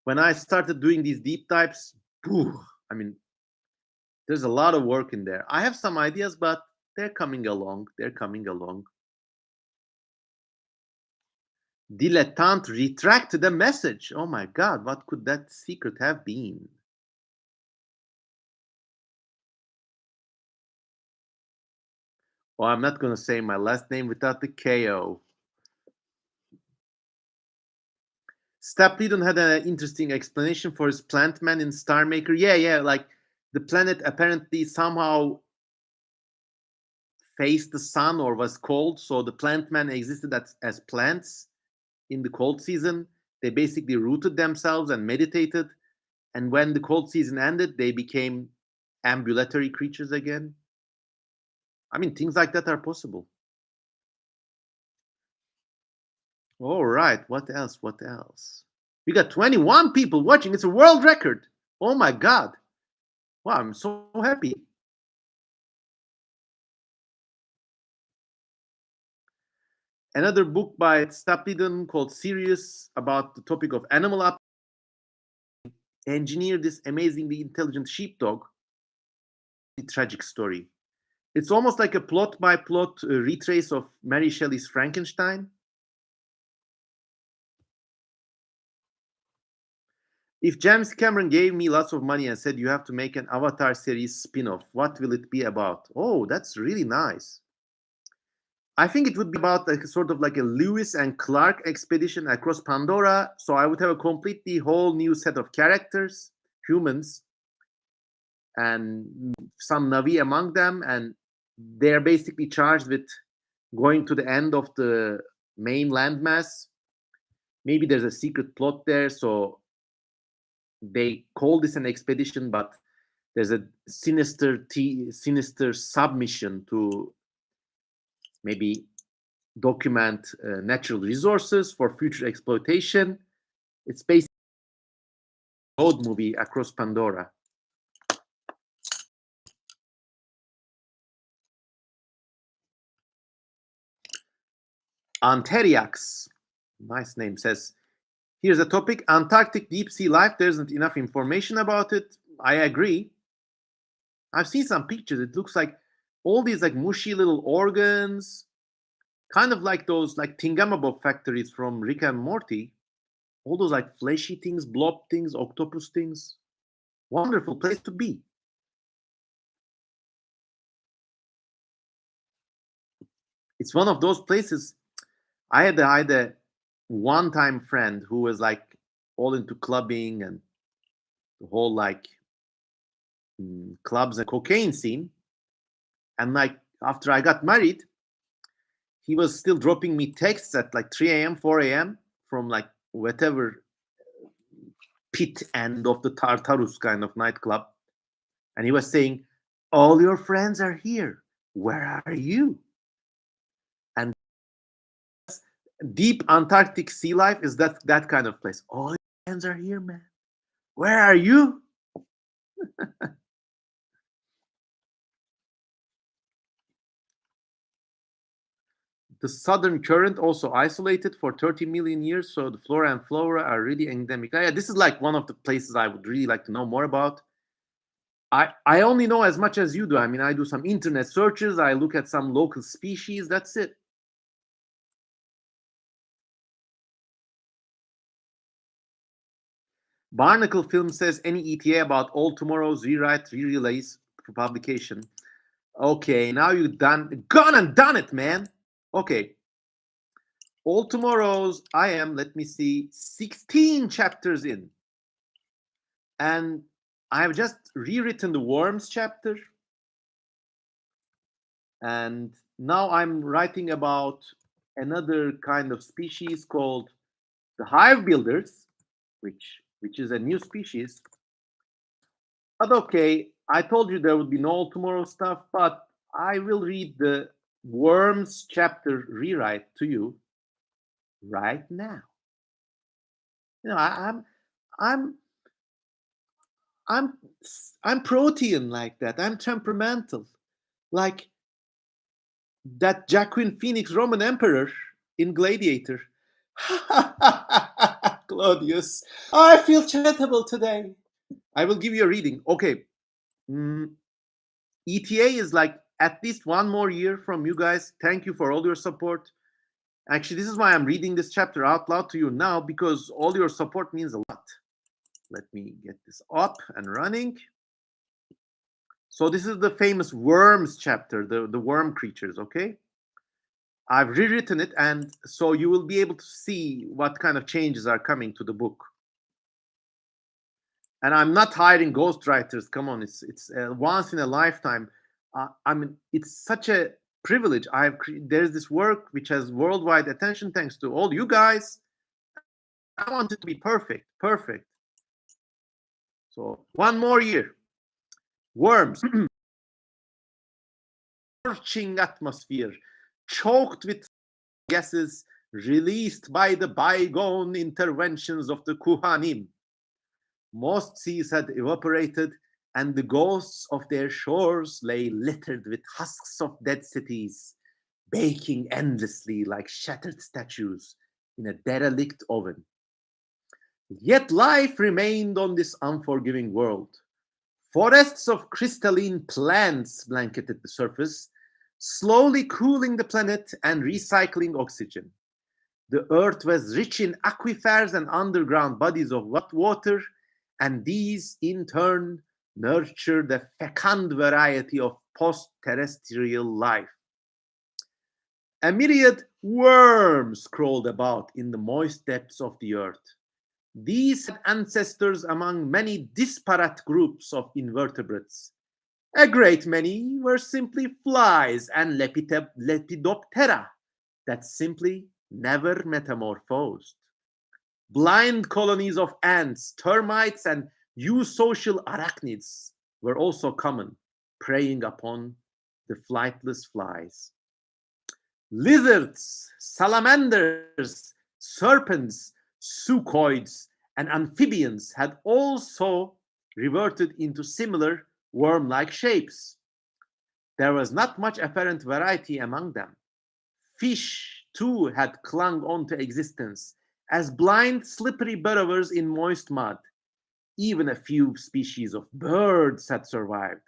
[SPEAKER 1] when I started doing these deep dives, I mean, there's a lot of work in there. I have some ideas, but they're coming along. They're coming along. Dilettante retracted the message. Oh my God, what could that secret have been? Oh, I'm not going to say my last name without the KO. Stapledon had an interesting explanation for his plant man in Star Maker. Yeah, like the planet apparently somehow faced the sun or was cold, so the plant man existed as plants in the cold season. They basically rooted themselves and meditated, and when the cold season ended, they became ambulatory creatures again. I mean, things like that are possible. All right, what else? What else? We got 21 people watching. It's a world record. Oh my God. Wow, I'm so happy. Another book by Stapledon called Sirius about the topic of animal up. Engineer this amazingly intelligent sheepdog. Tragic story. It's almost like a plot by plot retrace of Mary Shelley's Frankenstein. If James Cameron gave me lots of money and said you have to make an Avatar series spin-off, what will it be about? Oh, that's really nice. I think it would be about like sort of like a Lewis and Clark expedition across Pandora. So I would have a completely whole new set of characters, humans, and some Navi among them, and they're basically charged with going to the end of the main landmass. Maybe there's a secret plot there, so they call this an expedition, but there's a sinister submission to maybe document natural resources for future exploitation. It's basically a road movie across Pandora. Anteriax, nice name, says, here's a topic: Antarctic deep sea life. There isn't enough information about it. I agree. I've seen some pictures. It looks like all these like mushy little organs, kind of like those like Thingamabob factories from Rick and Morty. All those like fleshy things, blob things, octopus things. Wonderful place to be. It's one of those places. I had a one-time friend who was like all into clubbing and the whole like clubs and cocaine scene. And like after I got married, he was still dropping me texts at like 3 a.m., 4 a.m. from like whatever pit end of the Tartarus kind of nightclub. And he was saying, all your friends are here. Where are you? And deep Antarctic sea life is that kind of place. All your friends are here, man. Where are you? The southern current also isolated for 30 million years, so the flora and flora are really endemic. Yeah, this is like one of the places I would really like to know more about. I only know as much as you do. I mean, I do some internet searches, I look at some local species, that's it. Barnacle Film says any ETA about All Tomorrow's rewrite, re-release for publication. Okay, now you've gone and done it, man. Okay. All Tomorrow's, I am, let me see, 16 chapters in. And I have just rewritten the worms chapter. And now I'm writing about another kind of species called the hive builders, which is a new species. But okay, I told you there would be no All Tomorrow stuff, but I will read the Worms chapter rewrite to you right now. I'm I'm I'm I'm protean like that. I'm temperamental, like that Jacqueline Phoenix Roman emperor in Gladiator. Claudius, I feel charitable today. I will give you a reading. Okay. ETA is like at least one more year from you guys. Thank you for all your support. Actually, this is why I'm reading this chapter out loud to you now, because all your support means a lot. Let me get this up and running. So this is the famous worms chapter, the worm creatures, okay? I've rewritten it, and so you will be able to see what kind of changes are coming to the book. And I'm not hiring ghostwriters. Come on, it's once in a lifetime. I mean, it's such a privilege. There's this work which has worldwide attention thanks to all you guys. I want it to be perfect, perfect. So one more year. Worms, scorching atmosphere, choked with gases released by the bygone interventions of the Kuhanim. Most seas had evaporated, and the ghosts of their shores lay littered with husks of dead cities, baking endlessly like shattered statues in a derelict oven. Yet life remained on this unforgiving world. Forests of crystalline plants blanketed the surface, slowly cooling the planet and recycling oxygen. The earth was rich in aquifers and underground bodies of wet water, and these in turn nurtured a fecund variety of post-terrestrial life. A myriad worms crawled about in the moist depths of the earth. These had ancestors among many disparate groups of invertebrates. A great many were simply flies and lepidoptera that simply never metamorphosed. Blind colonies of ants, termites, and eusocial arachnids were also common, preying upon the flightless flies. Lizards, salamanders, serpents, sucoids, and amphibians had also reverted into similar worm-like shapes. There was not much apparent variety among them. Fish, too, had clung on to existence as blind, slippery burrowers in moist mud. Even a few species of birds had survived.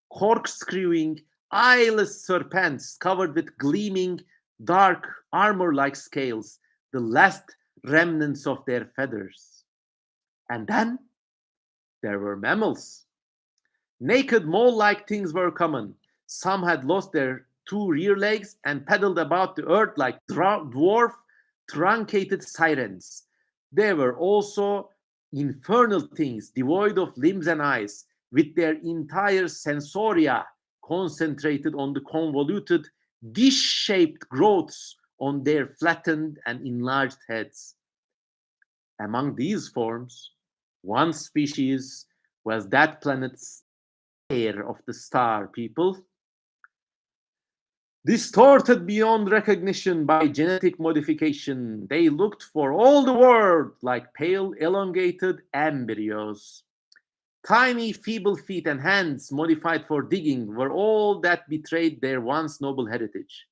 [SPEAKER 1] Corkscrewing, eyeless serpents covered with gleaming, dark, armor-like scales, the last remnants of their feathers. And then there were mammals. Naked mole-like things were common. Some had lost their two rear legs and paddled about the earth like dwarf, truncated sirens. There were also infernal things devoid of limbs and eyes, with their entire sensoria concentrated on the convoluted, dish-shaped growths on their flattened and enlarged heads. Among these forms, one species was that planet's heir of the star people, distorted beyond recognition by genetic modification. They looked for all the world like pale, elongated embryos. Tiny, feeble feet and hands modified for digging were all that betrayed their once noble heritage.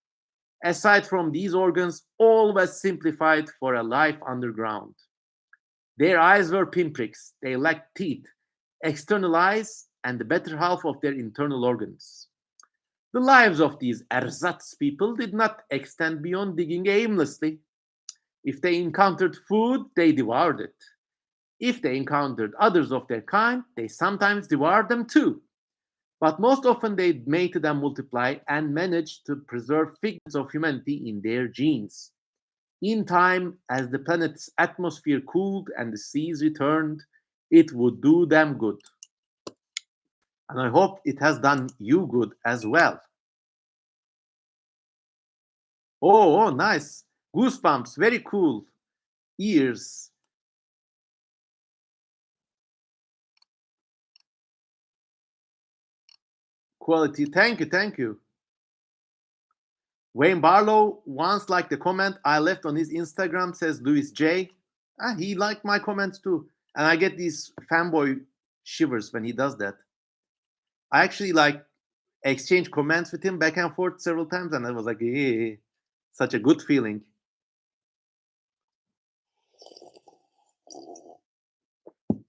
[SPEAKER 1] Aside from these organs, all was simplified for a life underground. Their eyes were pinpricks, they lacked teeth, external eyes, and the better half of their internal organs. The lives of these ersatz people did not extend beyond digging aimlessly. If they encountered food, they devoured it. If they encountered others of their kind, they sometimes devoured them too. But most often they mated and multiplied and managed to preserve figments of humanity in their genes. In time, as the planet's atmosphere cooled and the seas returned, it would do them good. And I hope it has done you good as well. Oh, nice. Goosebumps, very cool. Ears. quality. Thank you, thank you. Wayne Barlow once liked the comment I left on his Instagram, says Louis J. He liked my comments too. And I get these fanboy shivers when he does that. I actually like exchange comments with him back and forth several times, and I was like, such a good feeling.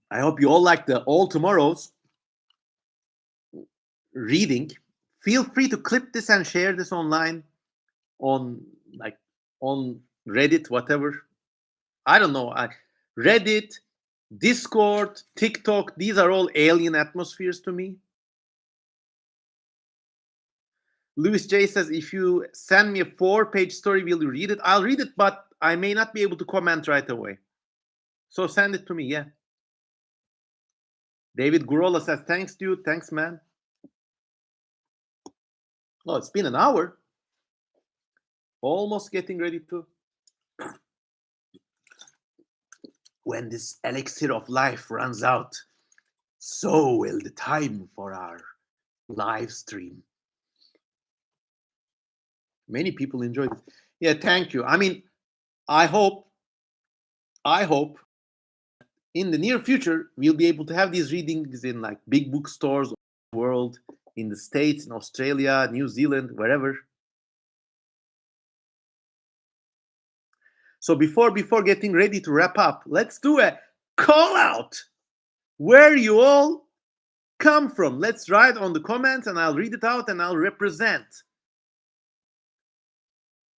[SPEAKER 1] I hope you all like the All Tomorrows reading. Feel free to clip this and share this online on like on Reddit, whatever. I don't know. Reddit, Discord, TikTok, these are all alien atmospheres to me. Louis J says, if you send me a 4-page story, will you read it? I'll read it, but I may not be able to comment right away. So send it to me, yeah. David Gurola says, thanks, dude. Thanks, man. Oh, it's been an hour. Almost getting ready to. When this elixir of life runs out, so will the time for our live stream. Many people enjoyed it. Yeah, thank you. I mean, I hope in the near future we'll be able to have these readings in like big bookstores all over the world, in the States, in Australia, New Zealand, wherever. So before getting ready to wrap up, let's do a call out. Where you all come from? Let's write on the comments and I'll read it out and I'll represent.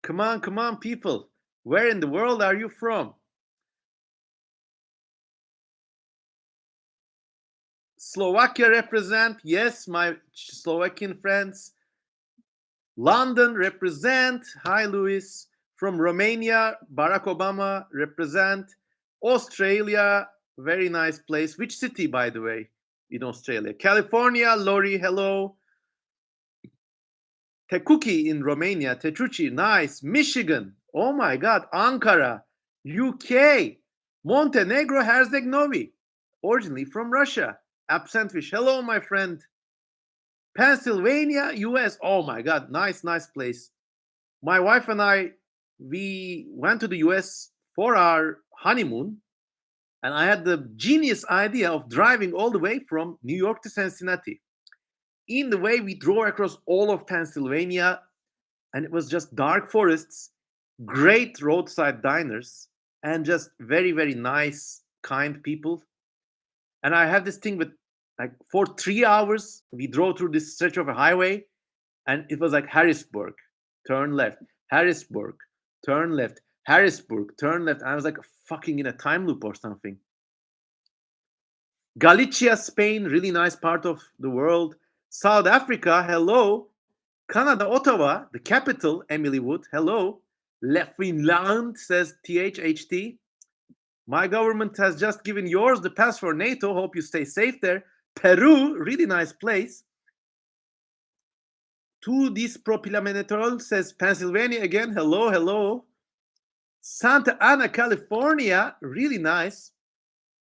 [SPEAKER 1] Come on, people. Where in the world are you from? Slovakia represent. Yes, my Slovakian friends. London represent. Hi, Luis. From Romania, Barack Obama represent. Australia, very nice place. Which city, by the way, in Australia? California, Lori, hello. Tekuki in Romania. Tecuci, nice. Michigan, oh my God. Ankara, UK. Montenegro, Herzegovina, originally from Russia. Absentfish, hello, my friend. Pennsylvania, US, oh my God, nice place. My wife and I, we went to the US for our honeymoon, and I had the genius idea of driving all the way from New York to Cincinnati. In the way, we drove across all of Pennsylvania, and it was just dark forests, great roadside diners, and just very, very nice, kind people. And I have this thing with, like, for 3 hours, we drove through this stretch of a highway, and it was like Harrisburg, turn left, Harrisburg, turn left, Harrisburg, turn left. And I was like fucking in a time loop or something. Galicia, Spain, really nice part of the world. South Africa, hello. Canada, Ottawa, the capital, Emily Wood, hello. Le Finland, says THHT. My government has just given yours the pass for NATO. Hope you stay safe there. Peru, really nice place. To this propylamenetol, says Pennsylvania again. Hello. Santa Ana, California, really nice.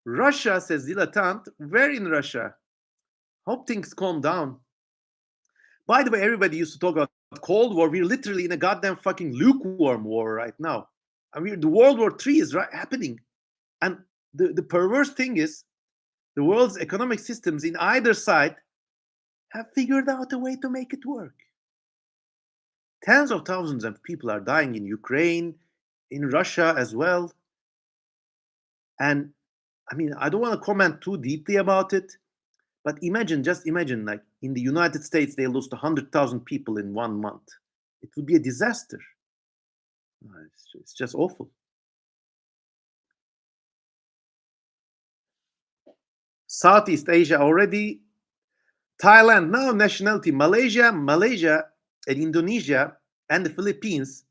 [SPEAKER 1] Russia, says Dilettant. Where in Russia? Hope things calm down. By the way, everybody used to talk about Cold War. We're literally in a goddamn fucking lukewarm war right now. I mean, the World War III is happening. And the perverse thing is, the world's economic systems in either side have figured out a way to make it work. Tens of thousands of people are dying in Ukraine, in Russia as well. And I mean, I don't want to comment too deeply about it, but just imagine, like in the United States, they lost 100,000 people in 1 month. It would be a disaster. It's just awful. Southeast Asia already. Thailand, now nationality. Malaysia, and Indonesia, and the Philippines.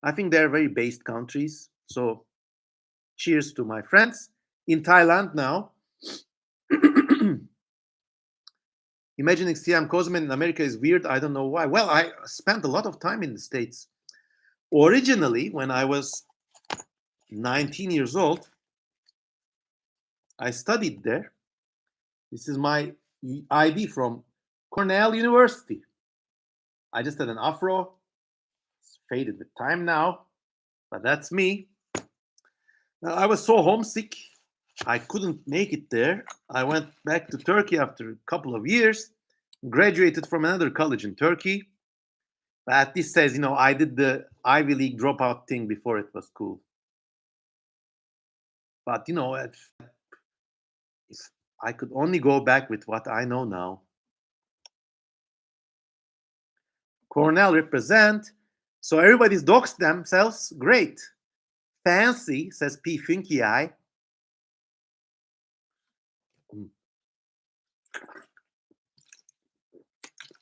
[SPEAKER 1] I think they're very based countries. So cheers to my friends. In Thailand now. Imagining Siam Cosman in America is weird. I don't know why. Well, I spent a lot of time in the States. Originally, when I was 19 years old, I studied there. This is my ID from Cornell University. I just had an afro. It's faded with time now, but that's me. Now, I was so homesick, I couldn't make it there. I went back to Turkey after a couple of years, graduated from another college in Turkey. But this says, I did the Ivy League dropout thing before it was cool. But, if I could only go back with what I know now. Cornell represent. So everybody's doxed themselves. Great. Fancy, says P. Finky Eye.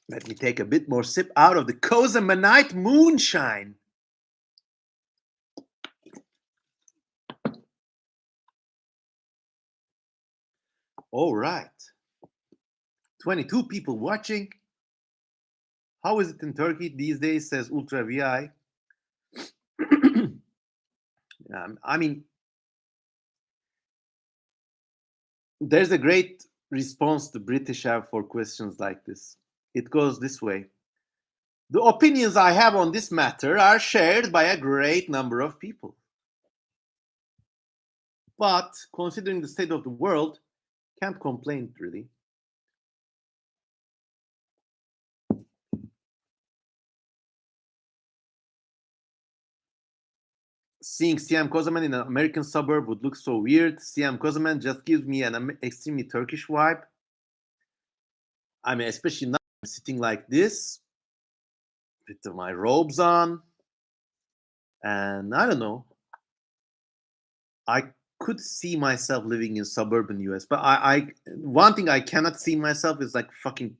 [SPEAKER 1] Let me take a bit more sip out of the Kozamanite moonshine. All right. 22 people watching. How is it in Turkey these days, says Ultra VI. I mean, there's a great response the British have for questions like this. It goes this way. The opinions I have on this matter are shared by a great number of people. But considering the state of the world, can't complain really. Seeing Siam Kozaman in an American suburb would look so weird. Siam Kozaman just gives me an extremely Turkish vibe. I mean, especially now I'm sitting like this with my robes on. And I don't know. I could see myself living in suburban US, but I one thing I cannot see myself is like fucking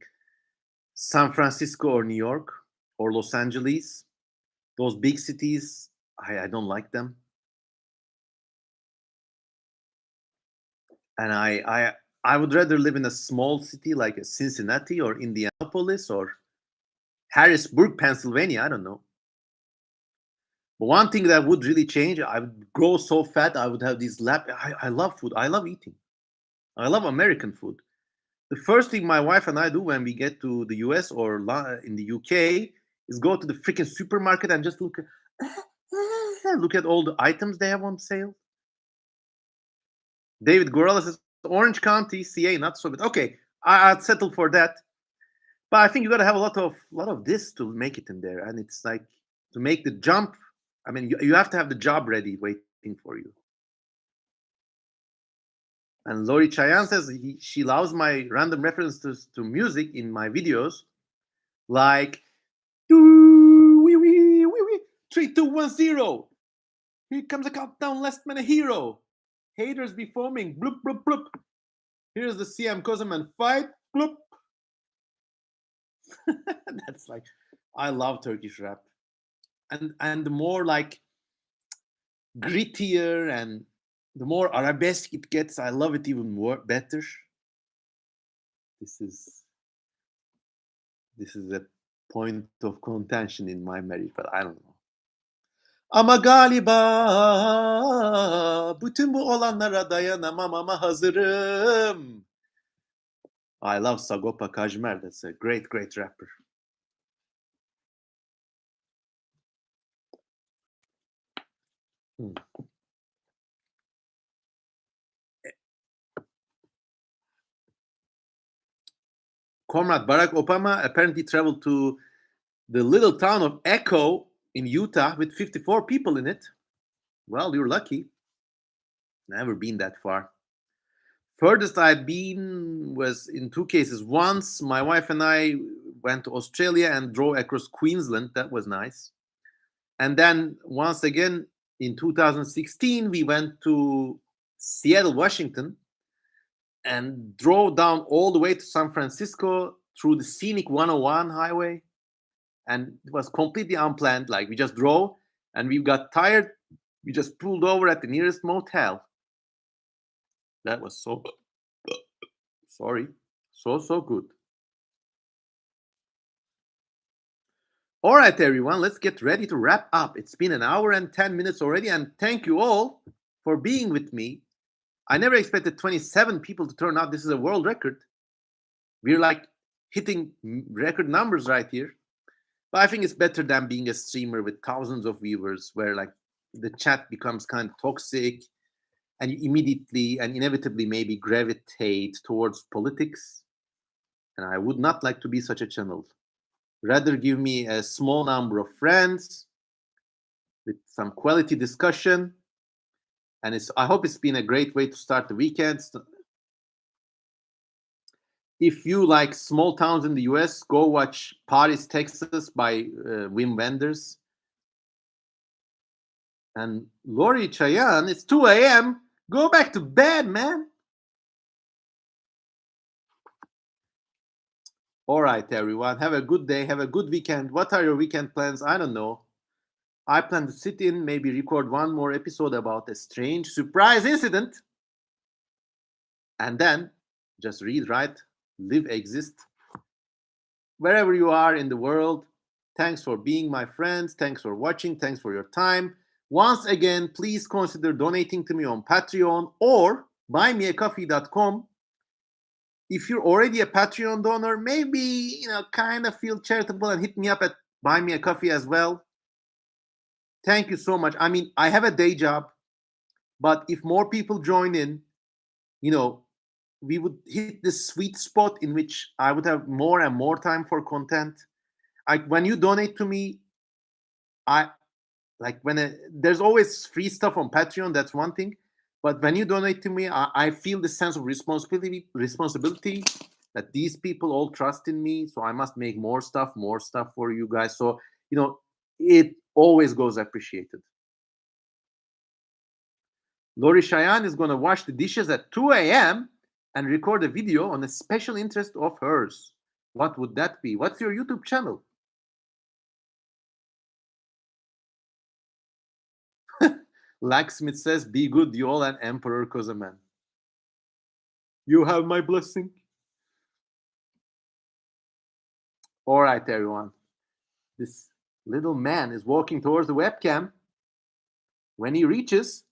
[SPEAKER 1] San Francisco or New York or Los Angeles. Those big cities, I don't like them. And I would rather live in a small city like a Cincinnati or Indianapolis or Harrisburg, Pennsylvania. I don't know. But one thing that would really change, I would grow so fat. I would have these lap. I love food. I love eating. I love American food. The first thing my wife and I do when we get to the US or in the UK is go to the freaking supermarket and just look at all the items they have on sale. David Gorilla says Orange County, CA, not so bad. Okay, I'd settle for that. But I think you got to have a lot of this to make it in there, and it's like to make the jump. I mean, you have to have the job ready, waiting for you. And Lori Chayan says she loves my random references to music in my videos, like 3, 2, 1, 0. Here comes a countdown, last man a hero. Haters be forming, bloop, bloop, bloop. Here's the CM Kozaman fight, bloop. That's like, I love Turkish rap. And the more like grittier and the more arabesque it gets, I love it even more better. This is a point of contention in my marriage, but I don't know. Ama galiba bütün bu olanlara dayanamam ama hazırım. I love Sagopa Kajmer. That's a great rapper. Comrade Barack Obama apparently traveled to the little town of Echo in Utah with 54 people in it. Well, you're lucky. Never been that far. Furthest I'd been was in 2 cases. Once, my wife and I went to Australia and drove across Queensland. That was nice. And then once again, in 2016, we went to Seattle, Washington, and drove down all the way to San Francisco through the scenic 101 highway. And it was completely unplanned. Like, we just drove and we got tired. We just pulled over at the nearest motel. That was so good. All right, everyone, let's get ready to wrap up. It's been an hour and 10 minutes already, and thank you all for being with me. I never expected 27 people to turn out. This is a world record. We're like hitting record numbers right here. But I think it's better than being a streamer with thousands of viewers where like the chat becomes kind of toxic and you immediately and inevitably maybe gravitate towards politics. And I would not like to be such a channel. Rather give me a small number of friends with some quality discussion. And I hope it's been a great way to start the weekend. If you like small towns in the US, go watch Paris, Texas by Wim Wenders. And Lori Chayan, it's 2 a.m. Go back to bed, man. All right, everyone. Have a good day. Have a good weekend. What are your weekend plans? I don't know. I plan to sit in, maybe record one more episode about a strange surprise incident. And then just read, write, live, exist. Wherever you are in the world, thanks for being my friends. Thanks for watching. Thanks for your time. Once again, please consider donating to me on Patreon or buymeacoffee.com. If you're already a Patreon donor, maybe kind of feel charitable and hit me up at Buy Me a Coffee as well. Thank you so much. I mean, I have a day job, but if more people join in, we would hit this sweet spot in which I would have more and more time for content. When you donate to me, I like there's always free stuff on Patreon. That's one thing, but when you donate to me, I feel the sense of responsibility that these people all trust in me. So I must make more stuff for you guys. So it always goes appreciated. Lori Cheyenne is going to wash the dishes at 2 a.m. and record a video on a special interest of hers. What would that be? What's your YouTube channel? Lacksmith says, be good, you all, and Emperor Kozaman. You have my blessing. All right, everyone. This little man is walking towards the webcam. When he reaches,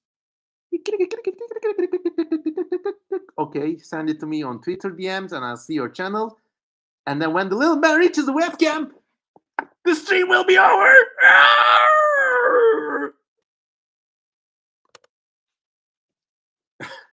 [SPEAKER 1] okay, send it to me on Twitter DMs and I'll see your channel. And then when the little man reaches the webcam, the stream will be over.